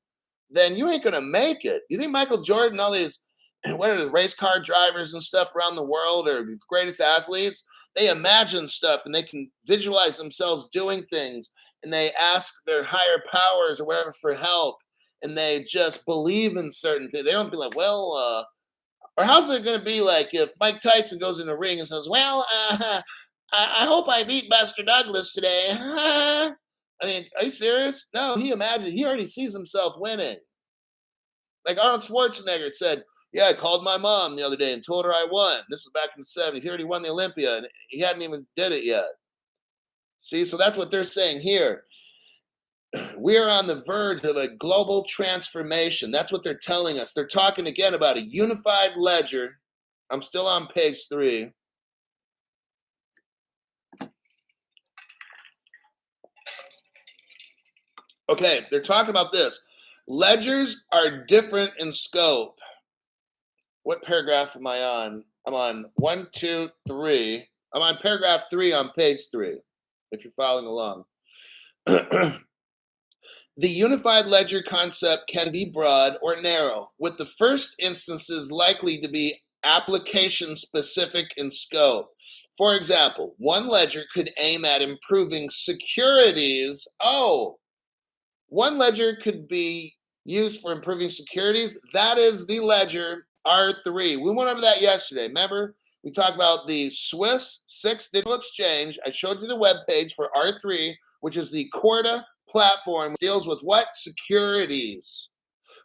then you ain't gonna make it. You think Michael Jordan, all these what are the race car drivers and stuff around the world are the greatest athletes? They imagine stuff and they can visualize themselves doing things and they ask their higher powers or whatever for help and they just believe in certain things. They don't be like, or how's it going to be like if Mike Tyson goes in the ring and says, I hope I beat Buster Douglas today. I mean, are you serious? No, he already sees himself winning. Like Arnold Schwarzenegger said, yeah, I called my mom the other day and told her I won. This was back in the 70s. He already won the Olympia and he hadn't even did it yet. See, so that's what they're saying here. We are on the verge of a global transformation. That's what they're telling us. They're talking again about a unified ledger. I'm still on page 3. Okay, they're talking about this. Ledgers are different in scope. What paragraph am I on? I'm on 1, 2, 3. I'm on paragraph 3 on page 3, if you're following along. The unified ledger concept can be broad or narrow, with the first instances likely to be application specific in scope. For example, one ledger could aim at improving securities. Oh, one ledger could be used for improving securities. That is the ledger R3. We went over that yesterday. Remember, we talked about the Swiss 6 digital exchange. I showed you the web page for R3, which is the Corda platform, which deals with what? Securities.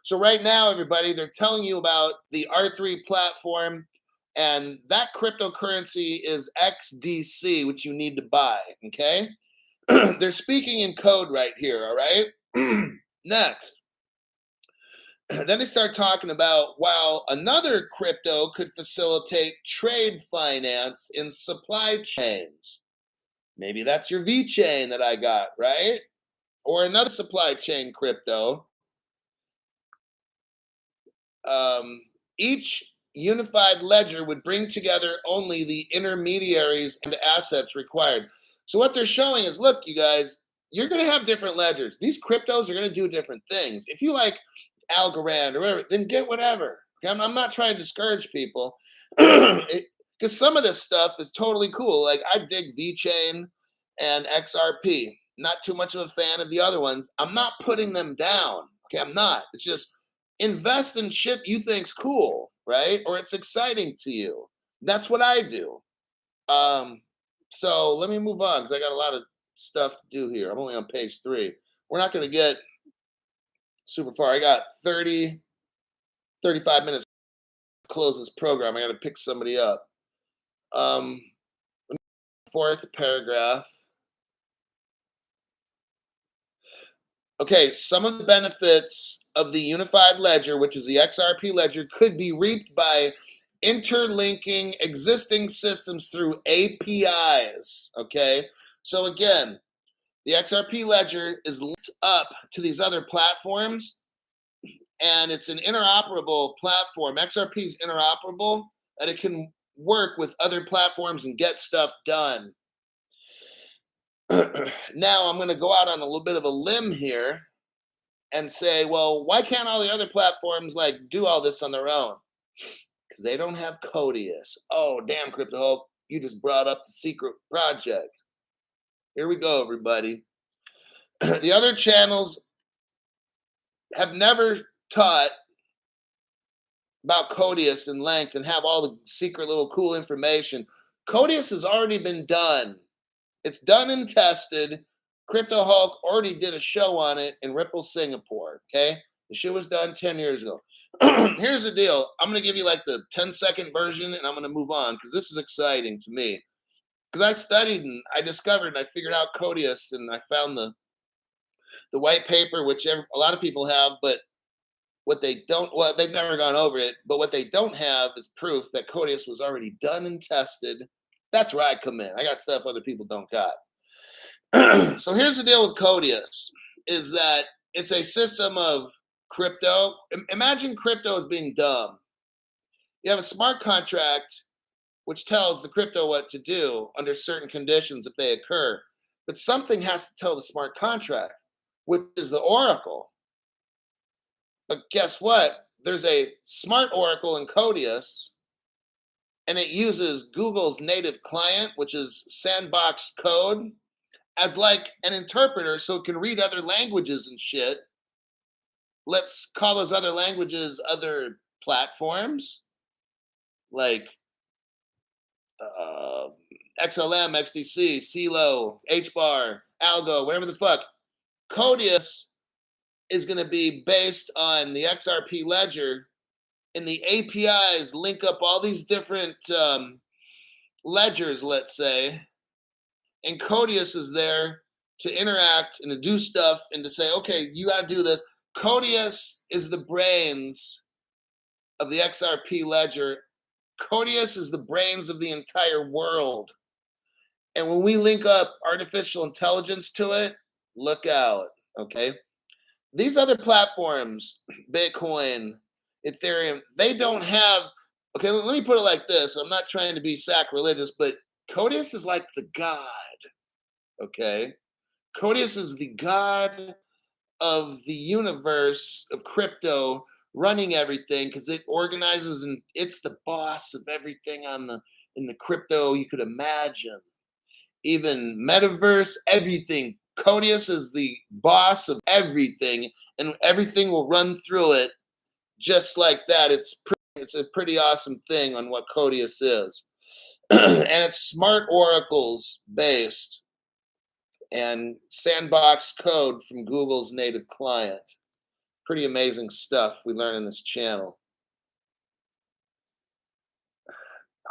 So right now, everybody, they're telling you about the R3 platform, and that cryptocurrency is XDC, which you need to buy, okay? They're speaking in code right here, all right? Next. Then they start talking about while another crypto could facilitate trade finance in supply chains. Maybe that's your V chain that I got, right? Or another supply chain crypto. Each unified ledger would bring together only the intermediaries and assets required. So what they're showing is, look, you guys, you're going to have different ledgers. These cryptos are going to do different things. If you like Algorand or whatever, then get whatever. Okay? I'm not trying to discourage people because some of this stuff is totally cool. Like I dig VeChain and XRP. Not too much of a fan of the other ones. I'm not putting them down. Okay, I'm not. It's just invest in shit you think's cool, right? Or it's exciting to you. That's what I do. So let me move on because I got a lot of stuff to do here. I'm only on page 3. We're not going to get super far. I got 35 minutes to close this program. I got to pick somebody up. Fourth paragraph. Okay, some of the benefits of the unified ledger, which is the XRP ledger, could be reaped by interlinking existing systems through APIs. Okay, so again, the XRP ledger is linked up to these other platforms, and it's an interoperable platform. XRP is interoperable, and it can work with other platforms and get stuff done. Now I'm going to go out on a little bit of a limb here and say, well, why can't all the other platforms like do all this on their own? Because they don't have Codius. Oh, damn, Crypto Hope, you just brought up the secret project. Here we go, everybody. The other channels have never taught about Codius in length and have all the secret little cool information. Codius has already been done. It's done and tested. Crypto Hulk already did a show on it in Ripple, Singapore. Okay. The show was done 10 years ago. Here's the deal. I'm going to give you like the 10-second version and I'm going to move on because this is exciting to me. Because I studied and I discovered and I figured out Codius and I found the white paper, which a lot of people have, but what they don't, well, they've never gone over it, but what they don't have is proof that Codius was already done and tested. That's where I come in. I got stuff other people don't got. So here's the deal with Codius, is that it's a system of crypto. Imagine crypto as being dumb. You have a smart contract which tells the crypto what to do under certain conditions if they occur. But something has to tell the smart contract, which is the oracle. But guess what? There's a smart oracle in Codius, and it uses Google's native client, which is sandbox code, as like an interpreter so it can read other languages and shit. Let's call those other languages other platforms like XLM, XDC, CeeLo, HBAR, Algo, whatever the fuck. Codius is going to be based on the XRP ledger, and the APIs link up all these different ledgers, let's say, and Codius is there to interact and to do stuff and to say, okay, you got to do this. Codius is the brains of the XRP ledger. Codius is the brains of the entire world. And when we link up artificial intelligence to it, look out, okay? These other platforms, Bitcoin, Ethereum, they don't have, okay, let me put it like this. I'm not trying to be sacrilegious, but Codius is like the god, okay? Codius is the god of the universe of crypto running everything because it organizes and it's the boss of everything in the crypto you could imagine. Even metaverse, everything. Codius is the boss of everything, and everything will run through it just like that. It's a pretty awesome thing on what Codius is. And it's smart oracles based and sandbox code from Google's native client. Pretty amazing stuff we learn in this channel.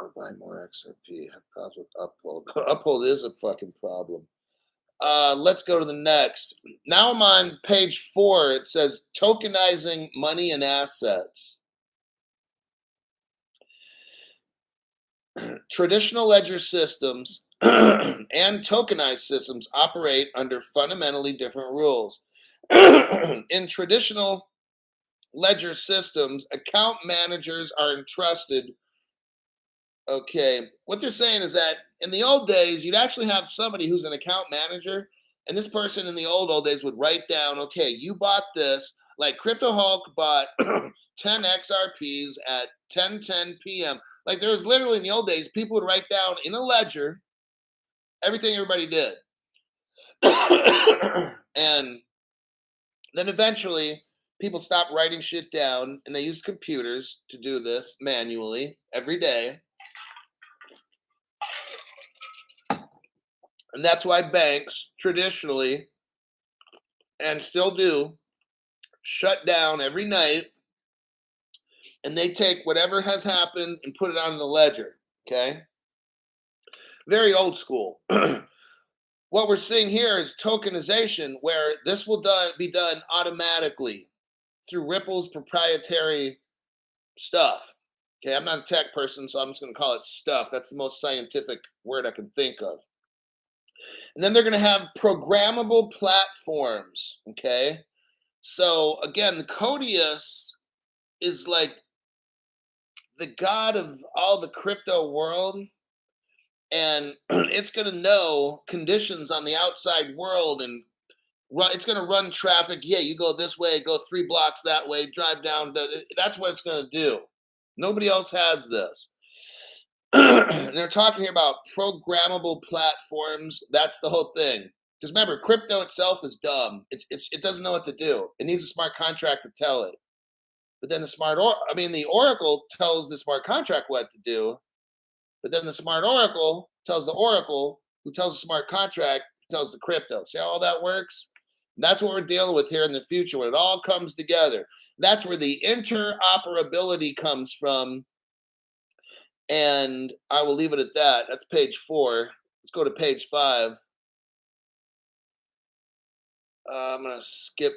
I'll buy more XRP. Have problems with Uphold. Uphold is a fucking problem. Let's go to the next. Now I'm on page 4. It says tokenizing money and assets. Traditional ledger systems and tokenized systems operate under fundamentally different rules. In traditional ledger systems, account managers are entrusted. Okay, what they're saying is that in the old days, you'd actually have somebody who's an account manager, and this person in the old days would write down, okay, you bought this, like Crypto Hulk bought 10 XRPs at 10:10 p.m. Like there was literally in the old days, people would write down in a ledger everything everybody did. And then eventually people stopped writing shit down and they used computers to do this manually every day. And that's why banks traditionally, and still do, shut down every night and they take whatever has happened and put it on the ledger, okay? Very old school. What we're seeing here is tokenization, where this will be done automatically through Ripple's proprietary stuff. Okay, I'm not a tech person, so I'm just going to call it stuff. That's the most scientific word I can think of. And then they're going to have programmable platforms, okay? So again, the Codius is like the god of all the crypto world, and it's going to know conditions on the outside world, and it's going to run traffic. Yeah, you go this way, go 3 blocks that way, drive down. That's what it's going to do. Nobody else has this. They're talking here about programmable platforms. That's the whole thing. Because remember, crypto itself is dumb. It doesn't know what to do. It needs a smart contract to tell it. But then the oracle tells the smart contract what to do. But then the smart oracle tells the oracle, who tells the smart contract, who tells the crypto. See how all that works? And that's what we're dealing with here in the future when it all comes together. That's where the interoperability comes from. And I will leave it at that. That's page 4. Let's go to page 5. I'm going to skip.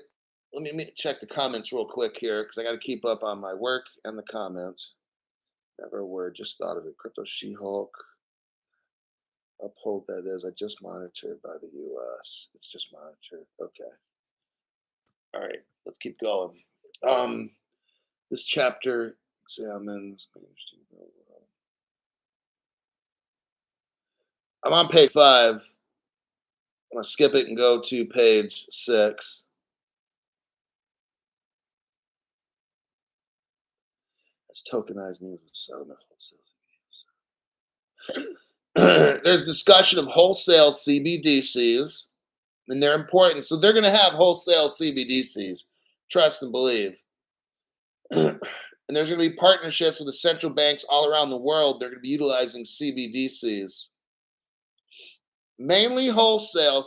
Let me check the comments real quick here because I got to keep up on my work and the comments. Never a word, just thought of it. Crypto She-Hulk. Uphold that is. I just monitored by the US. It's just monitored. Okay. All right. Let's keep going. This chapter examines. I'm on page 5. I'm going to skip it and go to page 6. As tokenized means with settlement wholesale. There's discussion of wholesale CBDCs, and they're important. So they're going to have wholesale CBDCs, trust and believe. And there's going to be partnerships with the central banks all around the world. They're going to be utilizing CBDCs. Mainly wholesale.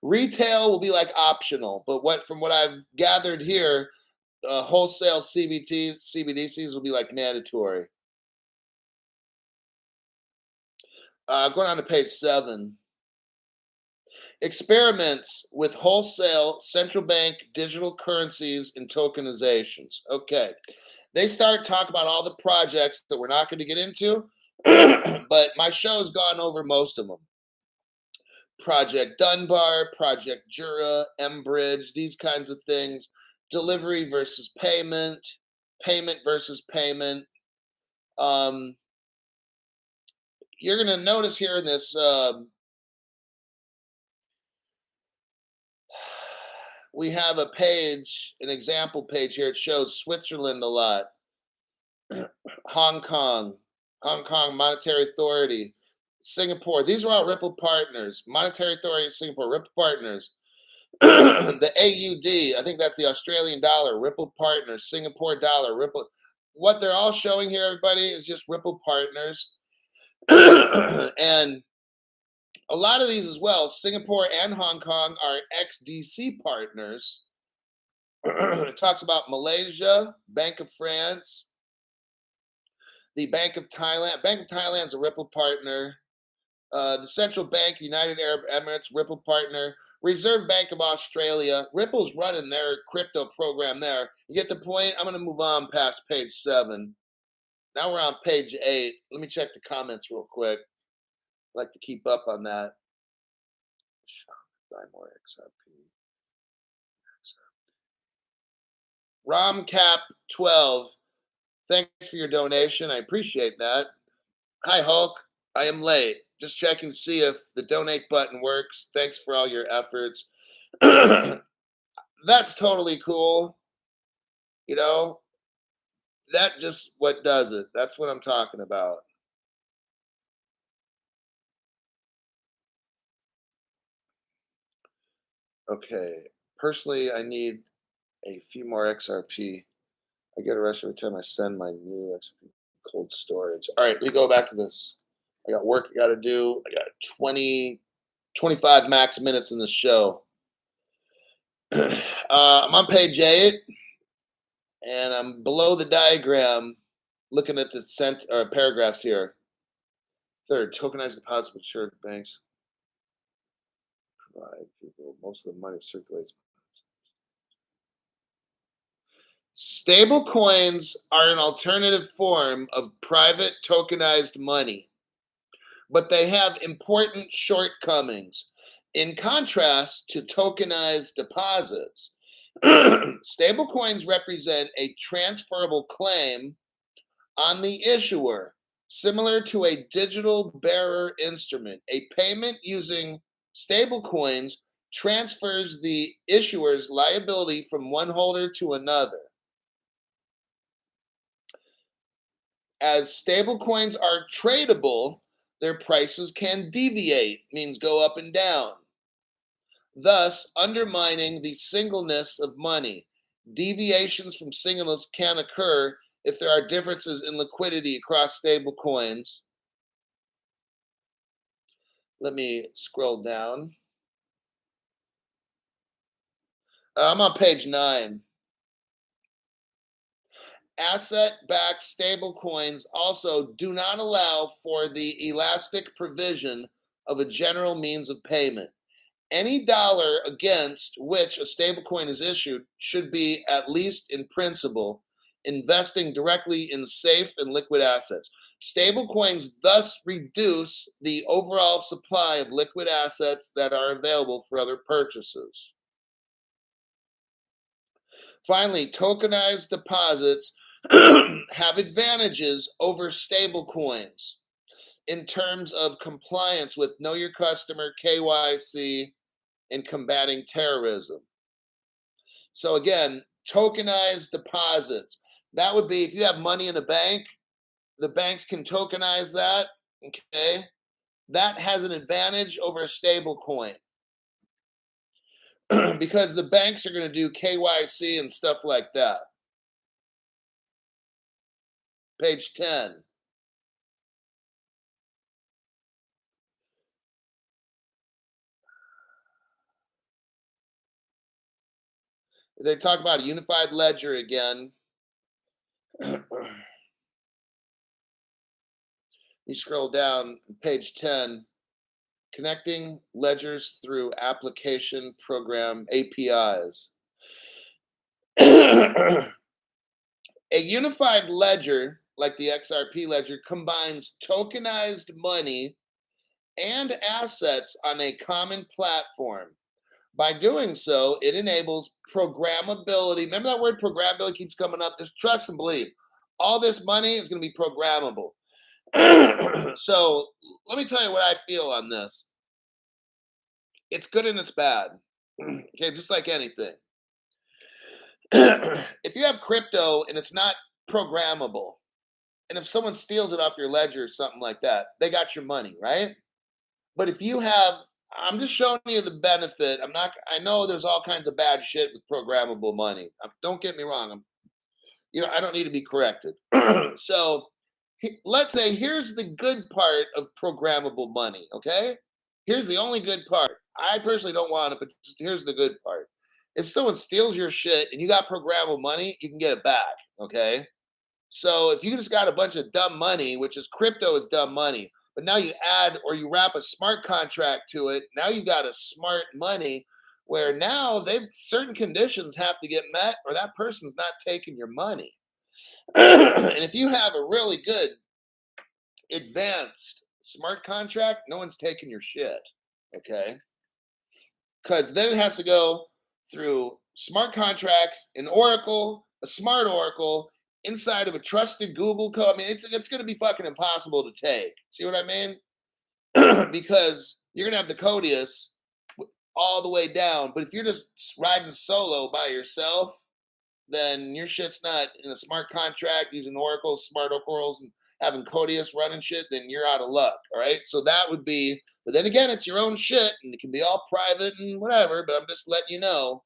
Retail will be like optional, but from what I've gathered here, wholesale CBDCs will be like mandatory. Going on to page 7. Experiments with wholesale central bank digital currencies and tokenizations. Okay. They start talking about all the projects that we're not going to get into, but my show has gone over most of them. Project Dunbar, Project Jura, M-Bridge, these kinds of things. Delivery versus payment, payment versus payment. You're going to notice here in this, we have a page, an example page here. It shows Switzerland a lot. Hong Kong Monetary Authority, Singapore. These are all Ripple partners. Monetary Authority of Singapore, Ripple partners. The AUD, I think that's the Australian dollar, Ripple partners. Singapore dollar, Ripple. What they're all showing here, everybody, is just Ripple partners. And a lot of these as well, Singapore and Hong Kong are XDC partners. It talks about Malaysia, Bank of France, the Bank of Thailand. Bank of Thailand is a Ripple partner. The Central Bank, United Arab Emirates, Ripple partner. Reserve Bank of Australia. Ripple's running their crypto program there. You get the point? I'm going to move on past page 7. Now we're on page 8. Let me check the comments real quick. I'd like to keep up on that. Buy more XRP. RomCap12. Thanks for your donation. I appreciate that. Hi, Hulk. I am late. Just checking to see if the donate button works. Thanks for all your efforts. That's totally cool. You know, that just what does it. That's what I'm talking about. Okay. Personally, I need a few more XRP. I get a rush every time I send my new XRP cold storage. All right, let me go back to this. I got work I got to do. I got 25 max minutes in this show. I'm on page 8, and I'm below the diagram looking at the paragraphs here. Third, tokenized deposit matured banks provide people most of the money circulates. Stable coins are an alternative form of private tokenized money, but they have important shortcomings. In contrast to tokenized deposits, stablecoins represent a transferable claim on the issuer, similar to a digital bearer instrument. A payment using stablecoins transfers the issuer's liability from one holder to another. As stablecoins are tradable, their prices can deviate, means go up and down. thus undermining the singleness of money. Deviations from singleness can occur if there are differences in liquidity across stable coins. Let me scroll down. I'm on page 9. Asset-backed stablecoins also do not allow for the elastic provision of a general means of payment. Any dollar against which a stablecoin is issued should be, at least in principle, investing directly in safe and liquid assets. Stablecoins thus reduce the overall supply of liquid assets that are available for other purchases. Finally, tokenized deposits have advantages over stablecoins in terms of compliance with Know Your Customer, KYC, and combating terrorism. So again, tokenized deposits. That would be if you have money in a bank, the banks can tokenize that. Okay. That has an advantage over a stable coin because the banks are going to do KYC and stuff like that. Page 10. They talk about a unified ledger again. You scroll down, page 10, connecting ledgers through application program APIs. A unified ledger, like the XRP ledger, combines tokenized money and assets on a common platform. By doing so, it enables programmability. Remember that word programmability keeps coming up? Just trust and believe. All this money is going to be programmable. So let me tell you what I feel on this. It's good and it's bad. Okay, just like anything. If you have crypto and it's not programmable, and if someone steals it off your ledger or something like that, they got your money, right? But if you have, I'm just showing you the benefit. I know there's all kinds of bad shit with programmable money. Don't get me wrong. I don't need to be corrected. So let's say here's the good part of programmable money, okay? Here's the only good part. I personally don't want it, but just here's the good part. If someone steals your shit and you got programmable money, you can get it back, okay? So if you just got a bunch of dumb money, which is crypto is dumb money, but now you add or you wrap a smart contract to it, now you got a smart money where now they've certain conditions have to get met or that person's not taking your money. And if you have a really good advanced smart contract, no one's taking your shit, okay? Because then it has to go through smart contracts, an oracle, a smart oracle, inside of a trusted Google code. I mean, it's going to be fucking impossible to take. See what I mean? Because you're going to have the Codius all the way down. But if you're just riding solo by yourself, then your shit's not in a smart contract using oracles, smart oracles, and having Codius running shit, then you're out of luck. All right. So that would be, but then again, it's your own shit and it can be all private and whatever, but I'm just letting you know.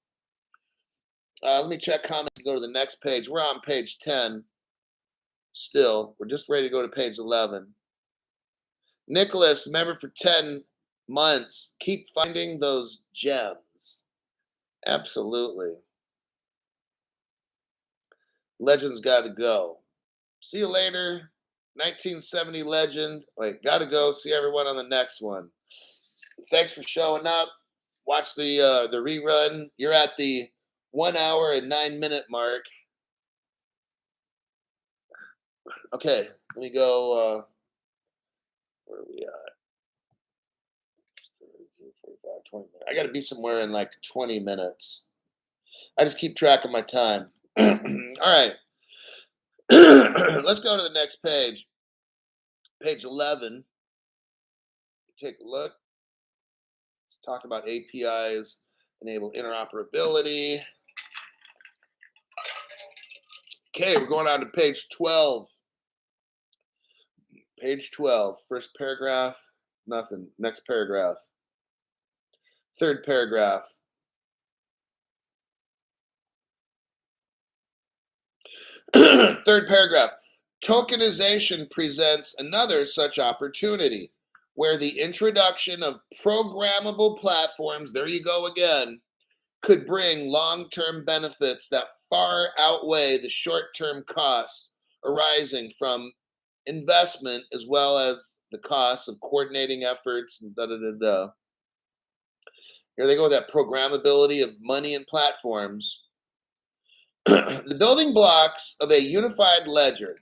Let me check comments and go to the next page. We're on page 10 still. We're just ready to go to page 11. Nicholas, member for 10 months. Keep finding those gems. Absolutely. Legends got to go. See you later. 1970 legend. Wait, got to go. See everyone on the next one. Thanks for showing up. Watch the rerun. You're at the 1 hour and 9 minute mark. Okay, let me go. Where are we at? 45, 20 minutes. I got to be somewhere in like 20 minutes. I just keep track of my time. All right. Let's go to the next page. Page 11. Take a look. Let's talk about APIs, enable interoperability. Okay, we're going on to page 12. Page 12, first paragraph, nothing. Next paragraph. Third paragraph. Third paragraph. Tokenization presents another such opportunity where the introduction of programmable platforms, there you go again, could bring long term benefits that far outweigh the short term costs arising from investment as well as the costs of coordinating efforts and da da da da. Here they go with that programmability of money and platforms. The building blocks of a unified ledger.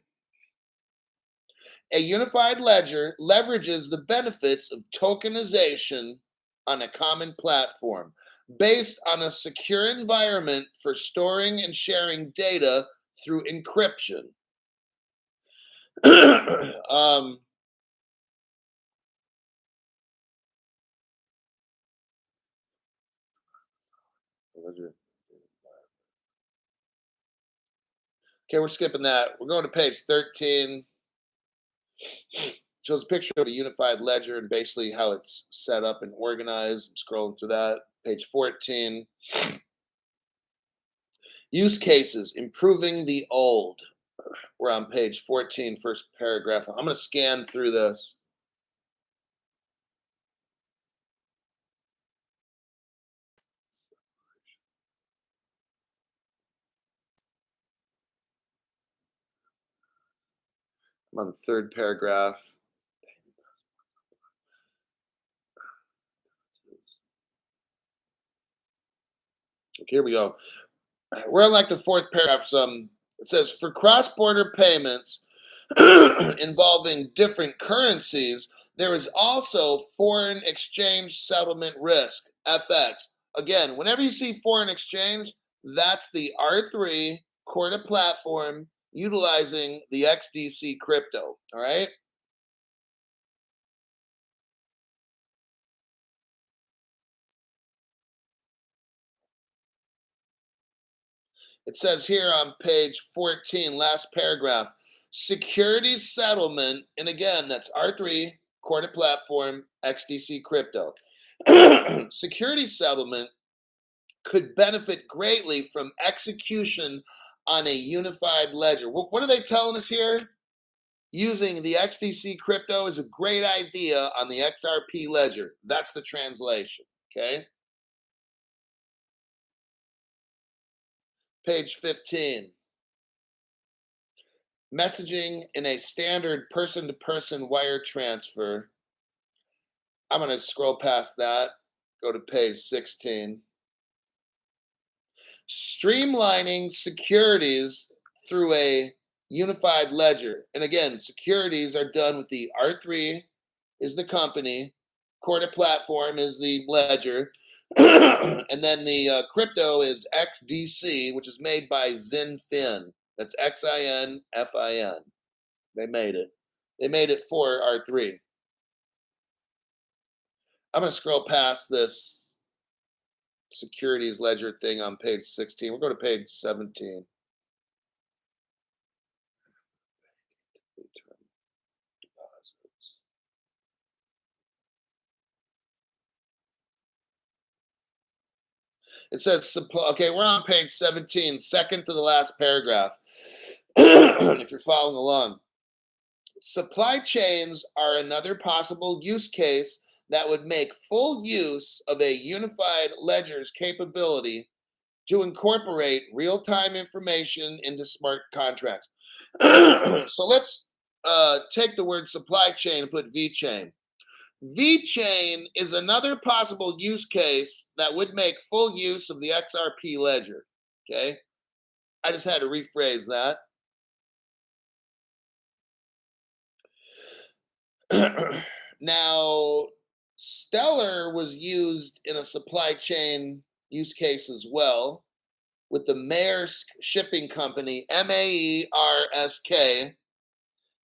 A unified ledger leverages the benefits of tokenization on a common platform based on a secure environment for storing and sharing data through encryption. um, okay, we're skipping that. We're going to page 13. Shows a picture of a unified ledger and basically how it's set up and organized. I'm scrolling through that. Page 14. Use cases, improving the old. We're on page 14, first paragraph. I'm going to scan through this. I'm on the third paragraph. Okay, here we go. We're on like the fourth paragraph. It says for cross-border payments involving different currencies, there is also foreign exchange settlement risk, FX. Again, whenever you see foreign exchange, that's the R3 Corda platform utilizing the XDC crypto. All right. It says here on page 14, last paragraph, securities settlement, and again, that's R3, Corda Platform, XDC Crypto. Security settlement could benefit greatly from execution on a unified ledger. What are they telling us here? Using the XDC Crypto is a great idea on the XRP ledger. That's the translation, okay? Page 15. Messaging in a standard person-to-person wire transfer. I'm going to scroll past that, go to page 16. Streamlining securities through a unified ledger. And again, securities are done with the R3 is the company, Corda platform is the ledger, and then the crypto is XDC, which is made by XinFin. That's XINFIN. They made it. They made it for R3. I'm going to scroll past this securities ledger thing on page 16. We'll go to page 17. It says, okay, we're on page 17, second to the last paragraph. If you're following along, supply chains are another possible use case that would make full use of a unified ledger's capability to incorporate real-time information into smart contracts. So let's take the word supply chain and put VeChain. VeChain is another possible use case that would make full use of the XRP ledger. Okay, I just had to rephrase that. Now, Stellar was used in a supply chain use case as well with the Maersk shipping company, MAERSK.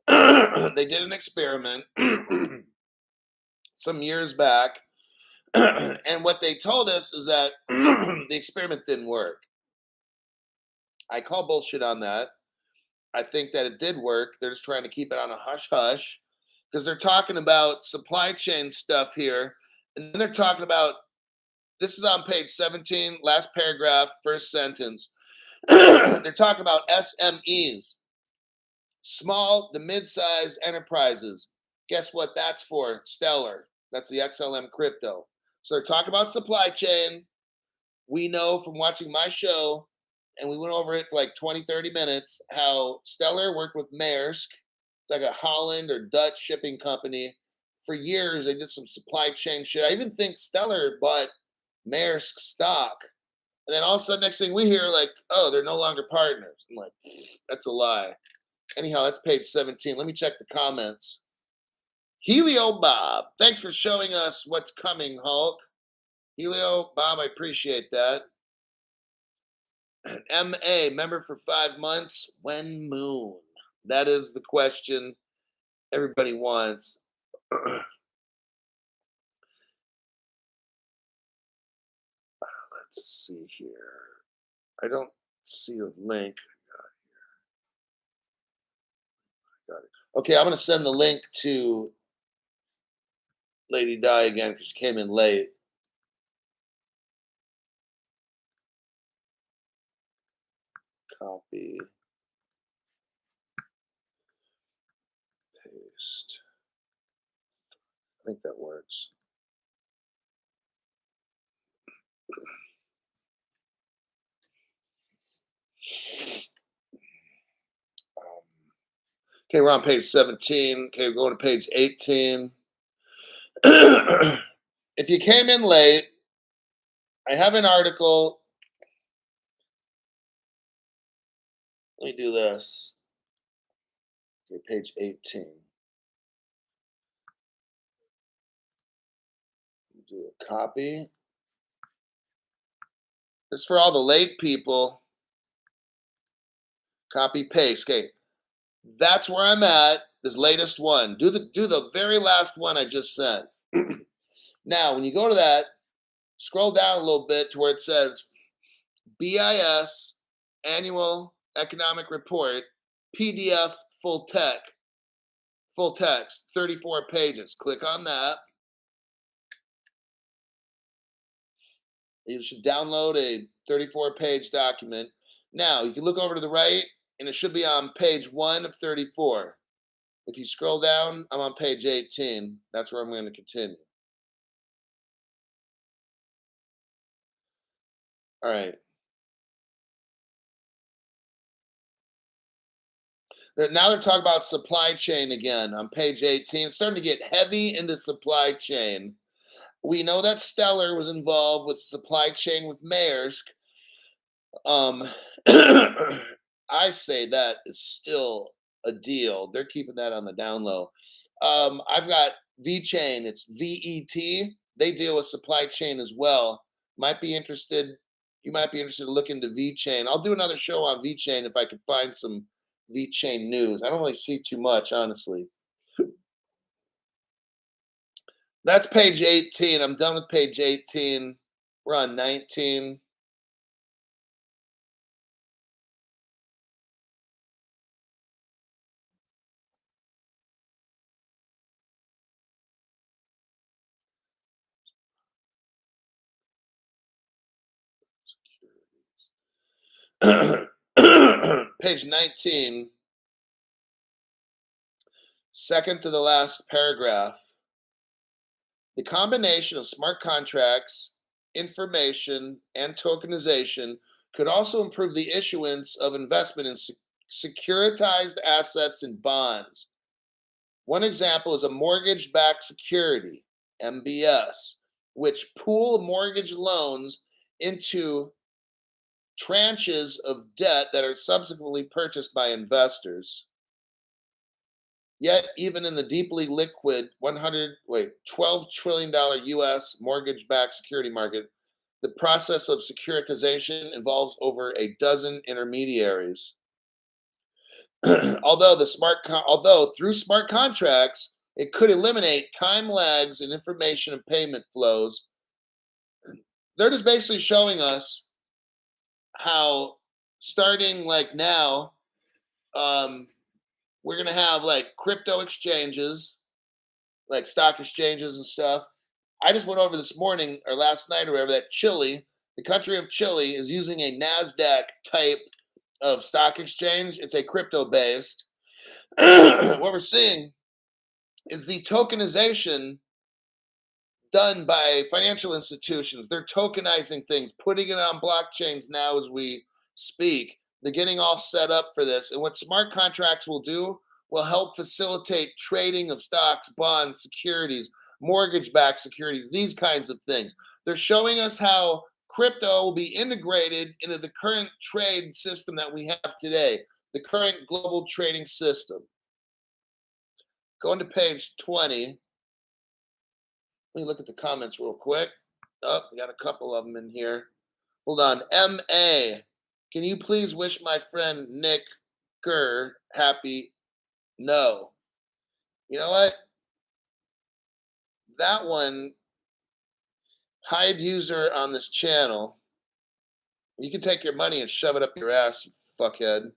They did an experiment some years back. And what they told us is that the experiment didn't work. I call bullshit on that. I think that it did work. They're just trying to keep it on a hush hush because they're talking about supply chain stuff here. And then they're talking about this is on page 17, last paragraph, first sentence. They're talking about SMEs, small to mid-size enterprises. Guess what that's for? Stellar. That's the XLM crypto. So they're talking about supply chain. We know from watching my show, and we went over it for like 20, 30 minutes, how Stellar worked with Maersk. It's like a Holland or Dutch shipping company. For years, they did some supply chain shit. I even think Stellar bought Maersk stock. And then all of a sudden, next thing we hear, like, oh, they're no longer partners. I'm like, that's a lie. Anyhow, that's page 17. Let me check the comments. Helio Bob, thanks for showing us what's coming, Hulk. Helio Bob, I appreciate that. MA, member for 5 months. When moon? That is the question everybody wants. Let's see here. I don't see a link. Got it. Okay, I'm going to send the link to Lady Di again because she came in late. Copy. Paste. I think that works. Okay, we're on page 17. Okay, we're going to page 18. If you came in late, I have an article. Let me do this. Okay, page 18. Do a copy. This is for all the late people. Copy paste. Okay, that's where I'm at. This latest one. Do the very last one I just sent. Now, when you go to that, scroll down a little bit to where it says BIS Annual Economic Report PDF full text, 34 pages. Click on that. You should download a 34-page document. Now, you can look over to the right, and it should be on page 1 of 34. If you scroll down, I'm on page 18. That's where I'm going to continue. All right. Now they're talking about supply chain again on page 18. It's starting to get heavy into supply chain. We know that Stellar was involved with supply chain with Maersk. I say that is still a deal. They're keeping that on the down low. I've got VeChain. It's VET. They deal with supply chain as well. Might be interested. You might be interested to look into VeChain. I'll do another show on VeChain if I can find some VeChain news. I don't really see too much, honestly. That's page 18. I'm done with page 18. We're on 19. Page 19, second to the last paragraph. The combination of smart contracts, information, and tokenization could also improve the issuance of investment in securitized assets and bonds. One example is a mortgage-backed security, MBS, which pool mortgage loans into tranches of debt that are subsequently purchased by investors. Yet, even in the deeply liquid $12 trillion US mortgage-backed security market, the process of securitization involves over a dozen intermediaries. Although through smart contracts, it could eliminate time lags in information and payment flows. They're just basically showing us how, starting like now, we're going to have like crypto exchanges, like stock exchanges and stuff. I just went over this morning or last night or whatever that Chile, the country of Chile, is using a NASDAQ type of stock exchange. It's a crypto based. What we're seeing is the tokenization done by financial institutions. They're tokenizing things, putting it on blockchains now as we speak. They're getting all set up for this. And what smart contracts will do will help facilitate trading of stocks, bonds, securities, mortgage backed securities, these kinds of things. They're showing us how crypto will be integrated into the current trade system that we have today, the current global trading system. Going to page 20. Let me look at the comments real quick. Oh, we got a couple of them in here. Hold on. M.A. Can you please wish my friend Nick Gurr happy? No. You know what? That one, hide user on this channel. You can take your money and shove it up your ass, you fuckhead.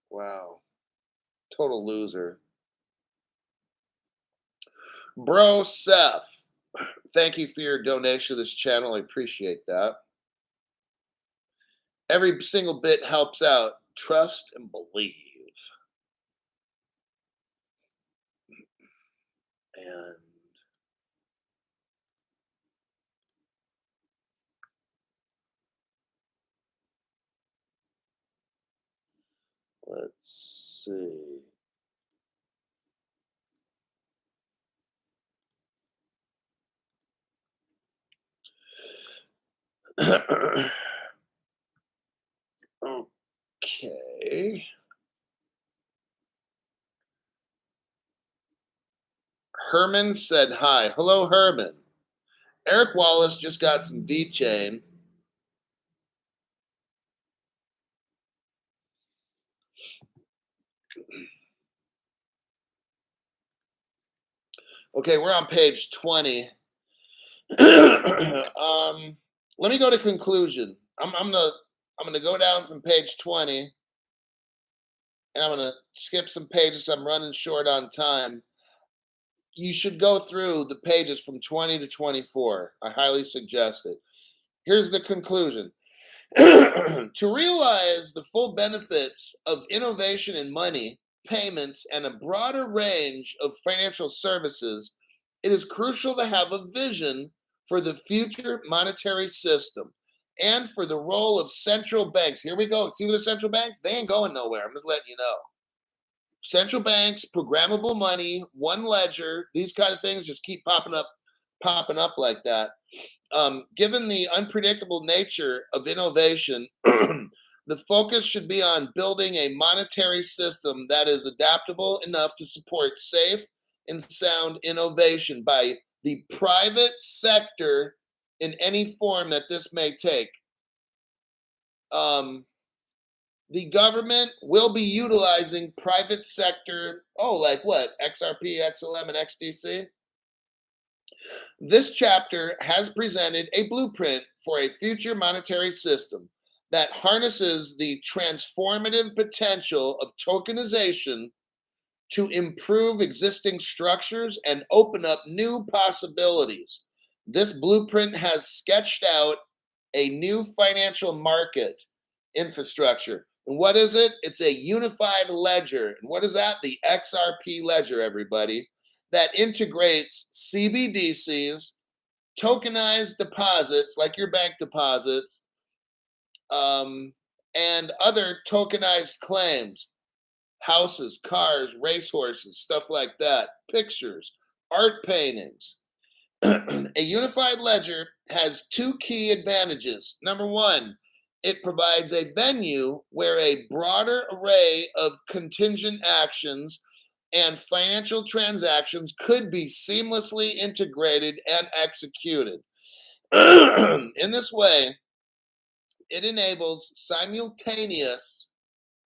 Wow. Total loser. Bro Seth, thank you for your donation to this channel. I appreciate that. Every single bit helps out. Trust and believe. And let's see. Okay. Herman said hi. Hello, Herman. Eric Wallace just got some V-Chain. Okay, we're on page 20. Let me go to conclusion. I'm gonna go down from page 20, and I'm gonna skip some pages because I'm running short on time. You should go through the pages from 20 to 24. I highly suggest it. Here's the conclusion. To realize the full benefits of innovation in money, payments, and a broader range of financial services, it is crucial to have a vision for the future monetary system and for the role of central banks. Here we go. See the central banks? They ain't going nowhere. I'm just letting you know. Central banks, programmable money, one ledger, these kind of things just keep popping up like that. Given the unpredictable nature of innovation, the focus should be on building a monetary system that is adaptable enough to support safe and sound innovation by the private sector in any form that this may take. The government will be utilizing private sector, like what? XRP, XLM, and XDC? This chapter has presented a blueprint for a future monetary system that harnesses the transformative potential of tokenization to improve existing structures and open up new possibilities. This blueprint has sketched out a new financial market infrastructure. And what is it? It's a unified ledger. And what is that? The XRP ledger, everybody, that integrates CBDCs, tokenized deposits like your bank deposits, and other tokenized claims, houses, cars, racehorses, stuff like that, pictures, art paintings. A unified ledger has two key advantages. Number one, it provides a venue where a broader array of contingent actions and financial transactions could be seamlessly integrated and executed. In this way, it enables simultaneous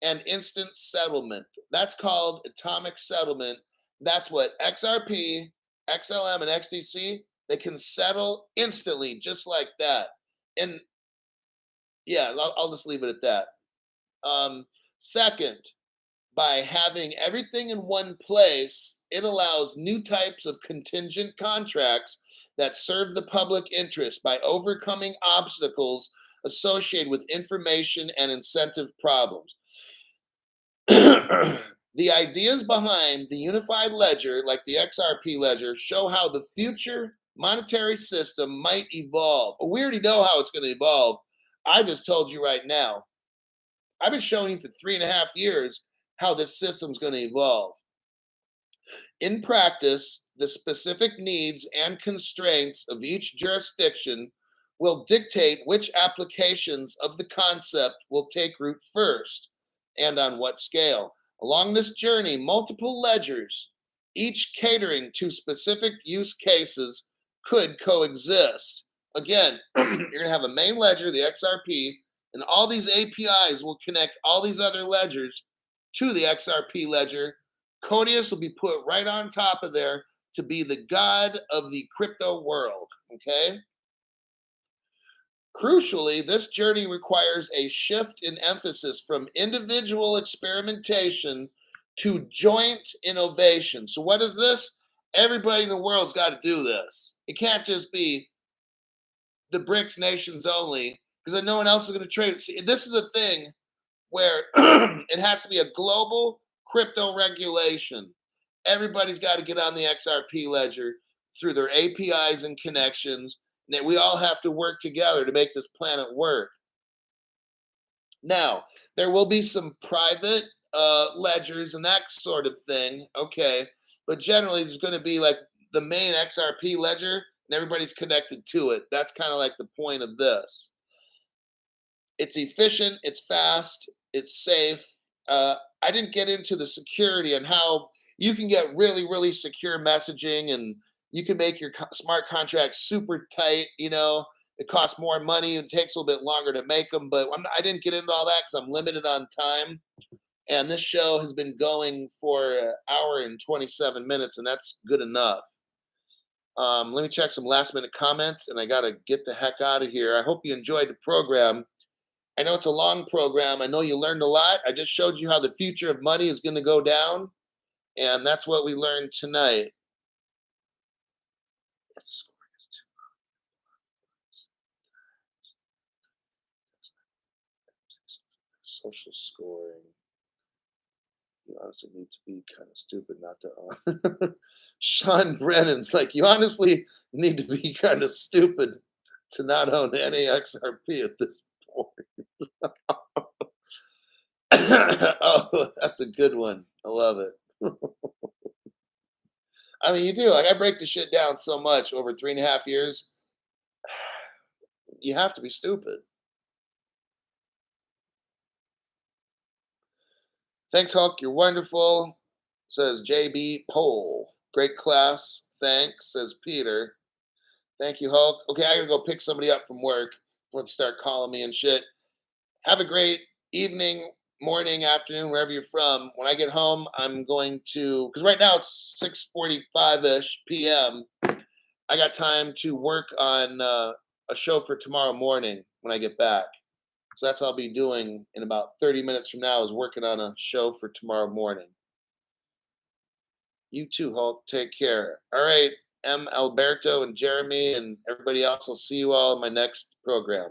and instant settlement. That's called atomic settlement. That's what XRP, XLM, and XDC, they can settle instantly, just like that. And yeah, I'll just leave it at that. Second, by having everything in one place, it allows new types of contingent contracts that serve the public interest by overcoming obstacles associated with information and incentive problems. The ideas behind the unified ledger, like the XRP ledger, show how the future monetary system might evolve. Well, we already know how it's going to evolve. I just told you right now. I've been showing you for 3.5 years how this system's going to evolve. In practice, the specific needs and constraints of each jurisdiction will dictate which applications of the concept will take root first and on what scale. Along this journey, multiple ledgers, each catering to specific use cases, could coexist. Again, you're going to have a main ledger, the XRP, and all these APIs will connect all these other ledgers to the XRP ledger. Codius will be put right on top of there to be the god of the crypto world. Okay. Crucially, this journey requires a shift in emphasis from individual experimentation to joint innovation. So, what is this? Everybody in the world's got to do this. It can't just be the BRICS nations only, because no one else is going to trade. See, this is a thing where it has to be a global crypto regulation. Everybody's got to get on the XRP ledger through their APIs and connections. And we all have to work together to make this planet work. Now, there will be some private ledgers and that sort of thing. Okay. But generally, there's going to be like the main XRP ledger and everybody's connected to it. That's kind of like the point of this. It's efficient, it's fast, it's safe. I didn't get into the security and how you can get really, really secure messaging, and you can make your smart contracts super tight. It costs more money and takes a little bit longer to make them, but I didn't get into all that because I'm limited on time. And this show has been going for an hour and 27 minutes, and that's good enough. Let me check some last minute comments, and I got to get the heck out of here. I hope you enjoyed the program. I know it's a long program. I know you learned a lot. I just showed you how the future of money is going to go down, and that's what we learned tonight. Social scoring. You honestly need to be kind of stupid not to own. Sean Brennan's like, you honestly need to be kind of stupid to not own any XRP at this point. Oh, that's a good one. I love it. I mean, you do. Like, I break the shit down so much over 3.5 years. You have to be stupid. Thanks, Hulk. You're wonderful, says JB Pole. Great class. Thanks, says Peter. Thank you, Hulk. Okay, I gotta go pick somebody up from work before they start calling me and shit. Have a great evening, morning, afternoon, wherever you're from. When I get home, I'm going to, because right now it's 6:45-ish p.m. I got time to work on a show for tomorrow morning when I get back. So that's what I'll be doing in about 30 minutes from now, is working on a show for tomorrow morning. You too, Hulk. Take care. All right, M. Alberto and Jeremy and everybody else. I'll see you all in my next program.